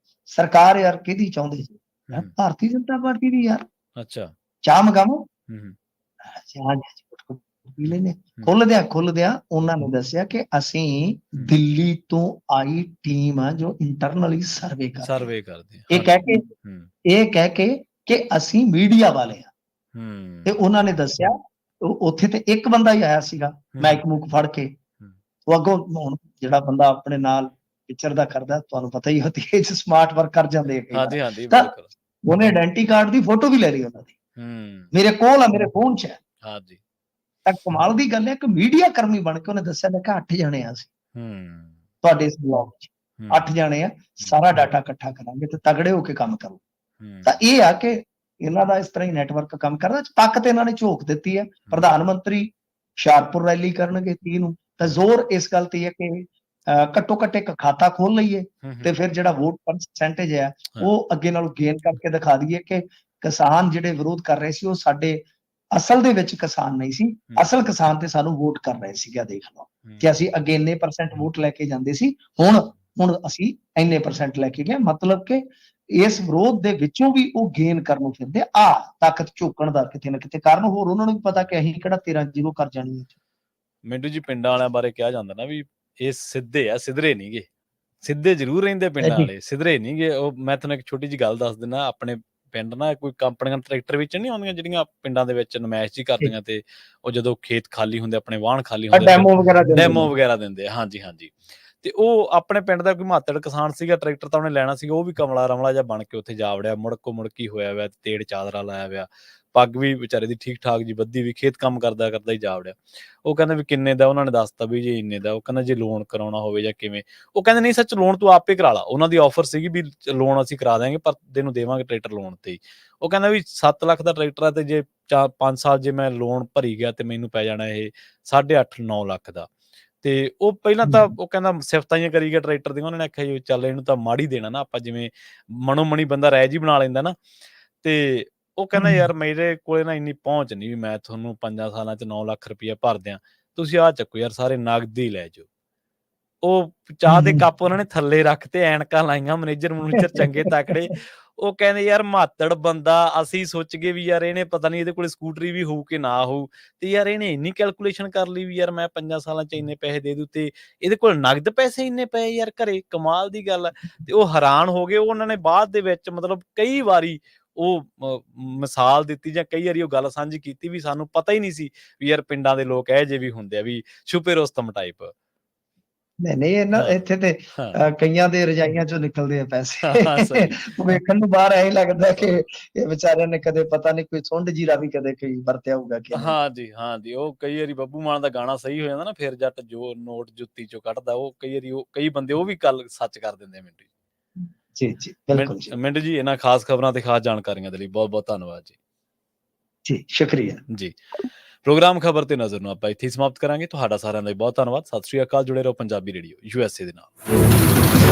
ਸਰਕਾਰ ਯਾਰ ਕਿਹਦੀ ਚਾਹੁੰਦੇ ਜੀ? ਭਾਰਤੀ ਜਨਤਾ ਪਾਰਟੀ ਦੀ ਯਾਰ। ਅੱਛਾ ਚਾਹ ਮੰਗਾਵਾਂ? ਖੁੱਲਦਿਆਂ ਉਹਨਾਂ ਨੇ ਦੱਸਿਆ ਕਿ ਅਸੀਂ ਦਿੱਲੀ ਤੋਂ ਆਈ ਟੀਮ ਆ ਜੋ ਇੰਟਰਨਲੀ ਸਰਵੇ ਕਰਦੇ, ਇਹ ਕਹਿ ਕੇ ਕਿ ਅਸੀਂ ਮੀਡੀਆ ਵਾਲੇ ਆ। ਤੇ ਉਹਨਾਂ ਨੇ ਦੱਸਿਆ ਉੱਥੇ ਤੇ ਇੱਕ ਬੰਦਾ ਹੀ ਆਇਆ ਸੀਗਾ ਮਾਈਕ ਮੂਕ ਫੜ ਕੇ, ਉਹ ਅੱਗੋਂ ਹੁਣ ਜਿਹੜਾ ਬੰਦਾ ਆਪਣੇ ਨਾਲ ਵਿਚਰਦਾ ਕਰਦਾ, ਤੁਹਾਨੂੰ ਪਤਾ ਹੀ ਹੋਤੀ ਹੈ ਸਮਾਰਟ ਵਰਕ ਕਰ ਜਾਂਦੇ ਆ, ਉਹਨੇ ਆਇਡੈਂਟੀ ਕਾਰਡ ਦੀ ਫੋਟੋ ਵੀ ਲੈ ਲਈ ਉਹਨਾਂ ਦੀ, ਮੇਰੇ ਕੋਲ ਆ, ਮੇਰੇ ਫੋਨ 'ਚ ਹੈ। ਤਾਂ ਕਮਾਲ ਦੀ ਗੱਲ ਹੈ ਕਿ ਮੀਡੀਆ ਕਰਮੀ ਬਣ ਕੇ ਉਹਨੇ ਦੱਸਿਆ ਮੈਂ ਕਿਹਾ 8 ਜਣੇ ਆ ਸੀ ਤੁਹਾਡੇ ਇਸ ਬਲੌਗ 'ਚ, 8 ਜਣੇ ਆ, ਸਾਰਾ ਡਾਟਾ ਇਕੱਠਾ ਕਰਾਂਗੇ ਤੇ ਤਗੜੇ ਹੋ ਕੇ ਕੰਮ ਕਰੋ। ਤਾਂ ਇਹ ਆ ਕਿ ਇਹਨਾਂ ਦਾ ਇਸ ਤਰ੍ਹਾਂ ਹੀ ਨੈਟਵਰਕ ਕੰਮ ਕਰਦਾ, ਤਾਕਤ ਇਹਨਾਂ ਨੇ ਝੋਕ ਦਿੱਤੀ ਹੈ। ਪ੍ਰਧਾਨ ਮੰਤਰੀ ਹੁਸ਼ਿਆਰਪੁਰ ਰੈਲੀ ਕਰਨਗੇ 30 ਨੂੰ, ਤਾਂ ਜ਼ੋਰ ਇਸ ਗੱਲ ਤੇ ਹੈ ਕਿ ਘੱਟੋ ਘੱਟ ਇੱਕ ਖਾਤਾ ਖੋਲ ਲਈਏ ਤੇ ਫਿਰ ਜਿਹੜਾ ਵੋਟ ਪਰਸੈਂਟੇਜ ਹੈ ਉਹ ਅੱਗੇ ਨਾਲੋਂ ਗੇਨ ਕਰਕੇ ਦਿਖਾ ਦਈਏ ਕਿ ਕਿਸਾਨ ਜਿਹੜੇ ਵਿਰੋਧ ਕਰ ਰਹੇ ਸੀ ਉਹ ਸਾਡੇ ਅਸਲ ਦੇ ਵਿੱਚ ਕਿਸਾਨ ਨਹੀਂ ਸੀ, ਅਸਲ ਕਿਸਾਨ ਤੇ ਸਾਨੂੰ ਵੋਟ ਕਰ ਰਹੇ ਸੀਗਾ। ਦੇਖ ਲਓ ਕਿ ਅਸੀਂ ਅੱਗੇ ਇੰਨੇ % ਵੋਟ ਲੈ ਕੇ ਜਾਂਦੇ ਸੀ, ਹੁਣ ਅਸੀਂ ਇੰਨੇ % ਲੈ ਕੇ ਗਏ। ਮਤਲਬ ਕਿ ਇਸ ਵਿਰੋਧ ਦੇ ਵਿੱਚੋਂ ਵੀ ਉਹ ਗੇਨ ਕਰਨ ਨੂੰ ਫਿਰਦੇ ਆ, ਤਾਕਤ ਝੋਕਣ ਦਾ ਕਿਤੇ ਨਾ ਕਿਤੇ ਕਾਰਨ। ਹੋਰ ਉਹਨਾਂ ਨੂੰ ਵੀ ਪਤਾ ਕਿ ਅਸੀਂ ਕਿਹੜਾ 13-0 ਕਰ ਜਾਣੀ ਹੈ। ਮਿੰਟੂ ਜੀ ਪਿੰਡਾਂ ਵਾਲਿਆਂ ਬਾਰੇ ਕਿਹਾ ਜਾਂਦਾ ਨਾ ਵੀ ਇਹ ਸਿੱਧੇ ਆ, ਸਿੱਧਰੇ ਨੀਗੇ। ਸਿੱਧੇ ਜ਼ਰੂਰ ਰਹਿੰਦੇ ਪਿੰਡਾਂ ਵਾਲੇ, ਸਿੱਧਰੇ ਨੀਗੇ। ਉਹ ਮੈਂ ਤੁਹਾਨੂੰ ਇੱਕ ਛੋਟੀ ਜਿਹੀ ਗੱਲ ਦੱਸ ਦਿੰਦਾ, ਆਪਣੇ ਪਿੰਡ ਨਾ ਕੋਈ ਕੰਪਨੀਆਂ ਟਰੈਕਟਰ ਵਿੱਚ ਨਹੀਂ ਆਉਂਦੀਆਂ ਜਿਹੜੀਆਂ ਪਿੰਡਾਂ ਦੇ ਵਿੱਚ ਨੁਮਾਇਸ਼ ਜੀ ਕਰਦੀਆਂ ਤੇ ਉਹ ਜਦੋਂ ਖੇਤ ਖਾਲੀ ਹੁੰਦੇ ਆਪਣੇ ਵਾਹਣ ਖਾਲੀ ਹੁੰਦੇ ਡੈਮੋ ਵਗੈਰਾ ਦਿੰਦੇ ਡੈਮੋ ਨੇ। ਵਗੈਰਾ ਦਿੰਦੇ ਆ। ਹਾਂਜੀ ਹਾਂਜੀ। ਤੇ ਉਹ ਆਪਣੇ ਪਿੰਡ ਦਾ ਕੋਈ ਮਾਤੜ ਕਿਸਾਨ ਸੀਗਾ, ਟਰੈਕਟਰ ਤਾਂ ਉਹਨੇ ਲੈਣਾ ਸੀਗਾ, ਉਹ ਵੀ ਕਮਲਾ ਰਮਲਾ ਜਿਹਾ ਬਣ ਕੇ ਉੱਥੇ ਜਾ ਵੜਿਆ, ਮੁੜਕੋ ਮੁੜਕੀ ਹੋਇਆ ਹੋਇਆ, ਤੇੜ ਚਾਦਰਾ ਲਾਇਆ ਹੋਇਆ, ਪੱਗ ਵੀ ਵਿਚਾਰੇ ਦੀ ਠੀਕ ਠਾਕ ਜੀ ਬੱਧੀ ਵੀ, ਖੇਤ ਕੰਮ ਕਰਦਾ ਕਰਦਾ ਹੀ ਜਾ ਵੜਿਆ। ਉਹ ਕਹਿੰਦਾ ਵੀ ਕਿੰਨੇ ਦਾ, ਉਹਨਾਂ ਨੇ ਦੱਸਤਾ ਵੀ ਜੀ ਇੰਨੇ ਦਾ। ਉਹ ਕਹਿੰਦਾ ਜੇ ਲੋਨ ਕਰਾਉਣਾ ਹੋਵੇ ਜਾਂ ਕਿਵੇਂ, ਉਹ ਕਹਿੰਦੇ ਨਹੀਂ ਸੱਚ ਲੋਨ ਤੂੰ ਆਪੇ ਕਰਾ ਲਾ। ਉਹਨਾਂ ਦੀ ਆਫਰ ਸੀਗੀ ਵੀ ਲੋਨ ਅਸੀਂ ਕਰਾ ਦਿਆਂਗੇ ਪਰ ਤੈਨੂੰ ਦੇਵਾਂਗੇ ਟਰੈਕਟਰ ਲੋਨ ਤੇ ਹੀ। ਉਹ ਕਹਿੰਦਾ ਵੀ 7 ਲੱਖ ਦਾ ਟਰੈਕਟਰ ਆ ਤੇ ਜੇ 5 ਸਾਲ ਜੇ ਮੈਂ ਲੋਨ ਭਰੀ ਗਿਆ ਤੇ ਮੈਨੂੰ ਪੈ ਜਾਣਾ ਇਹ 8.5-9 ਲੱਖ ਦਾ। ਤੇ ਉਹ ਪਹਿਲਾਂ ਤਾਂ ਉਹ ਕਹਿੰਦਾ ਸਿਫਤਾਂ ਹੀ ਕਰੀ ਗਿਆ ਟਰੈਕਟਰ ਦੀਆਂ। ਉਹਨਾਂ ਨੇ ਆਖਿਆ ਜੀ ਚੱਲ ਇਹਨੂੰ ਤਾਂ ਮਾੜੀ ਦੇਣਾ ਨਾ ਆਪਾਂ, ਜਿਵੇਂ ਮਨੋ ਮਣੀ ਬੰਦਾ ਰਾਇ ਜੀ ਬਣਾ ਲੈਂਦਾ ਨਾ। ਤੇ ਉਹ ਕਹਿੰਦਾ ਯਾਰ ਮੇਰੇ ਕੋਲੇ ਨਾ ਇੰਨੀ ਪਹੁੰਚ ਨਹੀਂ ਵੀ ਮੈਂ ਤੁਹਾਨੂੰ 5 ਸਾਲਾਂ ਚ 9 ਲੱਖ ਰੁਪਈਆ ਭਰ ਦਿਆਂ, ਤੁਸੀਂ ਆਹ ਚੱਕੋ ਯਾਰ ਸਾਰੇ ਨਗਦ ਹੀ ਲੈ ਜਾਓ। ਉਹ ਚਾਹ ਦੇ ਕੱਪ ਉਹਨਾਂ ਨੇ ਥੱਲੇ ਰੱਖ ਤੇ ਐਨਕਾਂ ਲਾਈਆਂ, ਮੈਨੇਜਰ ਚੰਗੇ ਤਕੜੇ। ਉਹ ਕਹਿੰਦੇ ਯਾਰ ਮਾਤੜ ਬੰਦਾ, ਅਸੀਂ ਸੋਚ ਗਏ ਵੀ ਯਾਰ ਇਹਨੇ ਪਤਾ ਨੀ ਇਹਦੇ ਕੋਲ ਸਕੂਟਰੀ ਵੀ ਹੋਊ ਕਿ ਨਾ ਹੋਊ, ਤੇ ਯਾਰ ਇਹਨੇ ਇੰਨੀ ਕੈਲਕੂਲੇਸ਼ਨ ਕਰ ਲਈ ਵੀ ਯਾਰ ਮੈਂ 5 ਸਾਲਾਂ ਚ ਇੰਨੇ ਪੈਸੇ ਦੇ ਦੂ ਤੇ ਇਹਦੇ ਕੋਲ ਨਗਦ ਪੈਸੇ ਇੰਨੇ ਪਏ ਯਾਰ ਘਰੇ, ਕਮਾਲ ਦੀ ਗੱਲ ਆ। ਤੇ ਉਹ ਹੈਰਾਨ ਹੋ ਗਏ। ਉਹਨਾਂ ਨੇ ਬਾਅਦ ਦੇ ਵਿੱਚ ਮਤਲਬ ਕਈ ਵਾਰੀ ਉਹ ਮਿਸਾਲ ਦਿੱਤੀ ਜਾਂ ਕਈ ਵਾਰੀ ਉਹ ਗੱਲ ਸਾਂਝੀ ਕੀਤੀ ਵੀ ਸਾਨੂੰ ਪਤਾ ਹੀ ਨਹੀਂ ਸੀ ਵੀ ਯਾਰ ਪਿੰਡਾਂ ਦੇ ਲੋਕ ਇਹੋ ਜਿਹੇ ਵੀ ਹੁੰਦੇ ਆ, ਵੀ ਛੁਪੇ ਰੁਸਤਮ ਟਾਈਪ। ਨਹੀਂ ਇਹਨਾਂ ਇੱਥੇ ਤੇ ਕਈਆਂ ਦੇ ਰਜਾਈਆਂ ਚੋਂ ਨਿਕਲਦੇ ਆ ਪੈਸੇ। ਵੇਖਣ ਨੂੰ ਬਾਹਰ ਐਂ ਲੱਗਦਾ ਕਿ ਇਹ ਵਿਚਾਰਿਆਂ ਨੇ ਕਦੇ ਪਤਾ ਨਹੀਂ ਕੋਈ ਸੁੰਡ ਜੀਰਾ ਵੀ ਕਦੇ ਕੋਈ ਵਰਤਿਆ ਹੋਊਗਾ ਕਿ ਨਹੀਂ। ਹਾਂਜੀ ਹਾਂਜੀ। ਉਹ ਕਈ ਵਾਰੀ ਬੱਬੂ ਮਾਨ ਦਾ ਗਾਣਾ ਸਹੀ ਹੋ ਜਾਂਦਾ ਨਾ, ਫਿਰ ਜੱਟ ਜੋ ਨੋਟ ਜੁੱਤੀ ਚੋਂ ਕੱਢਦਾ, ਉਹ ਕਈ ਵਾਰੀ ਉਹ ਕਈ ਬੰਦੇ ਉਹ ਵੀ ਗੱਲ ਸੱਚ ਕਰ ਦਿੰਦੇ ਆ। ਮਿੰਟੂ ਜੀ ਜੀ ਬਿਲਕੁਲ ਜੀ। ਮਿੰਟੂ ਜੀ, ਇਹਨਾਂ ਖਾਸ ਖਬਰਾਂ ਤੇ ਖਾਸ ਜਾਣਕਾਰੀਆਂ ਦੇ ਲਈ ਬਹੁਤ ਬਹੁਤ ਧੰਨਵਾਦ ਜੀ। ਜੀ ਸ਼ੁਕਰੀਆ ਜੀ। ਪ੍ਰੋਗਰਾਮ ਖਬਰ ਤੇ ਨਜ਼ਰ ਨੂੰ ਆਪਾਂ ਇੱਥੇ ਹੀ ਸਮਾਪਤ ਕਰਾਂਗੇ। ਤੁਹਾਡਾ ਸਾਰਿਆਂ ਦਾ ਬਹੁਤ ਧੰਨਵਾਦ। ਸਤਿ ਸ੍ਰੀ ਅਕਾਲ। ਜੁੜੇ ਰਹੋ ਪੰਜਾਬੀ ਰੇਡੀਓ USA ਦੇ ਨਾਲ।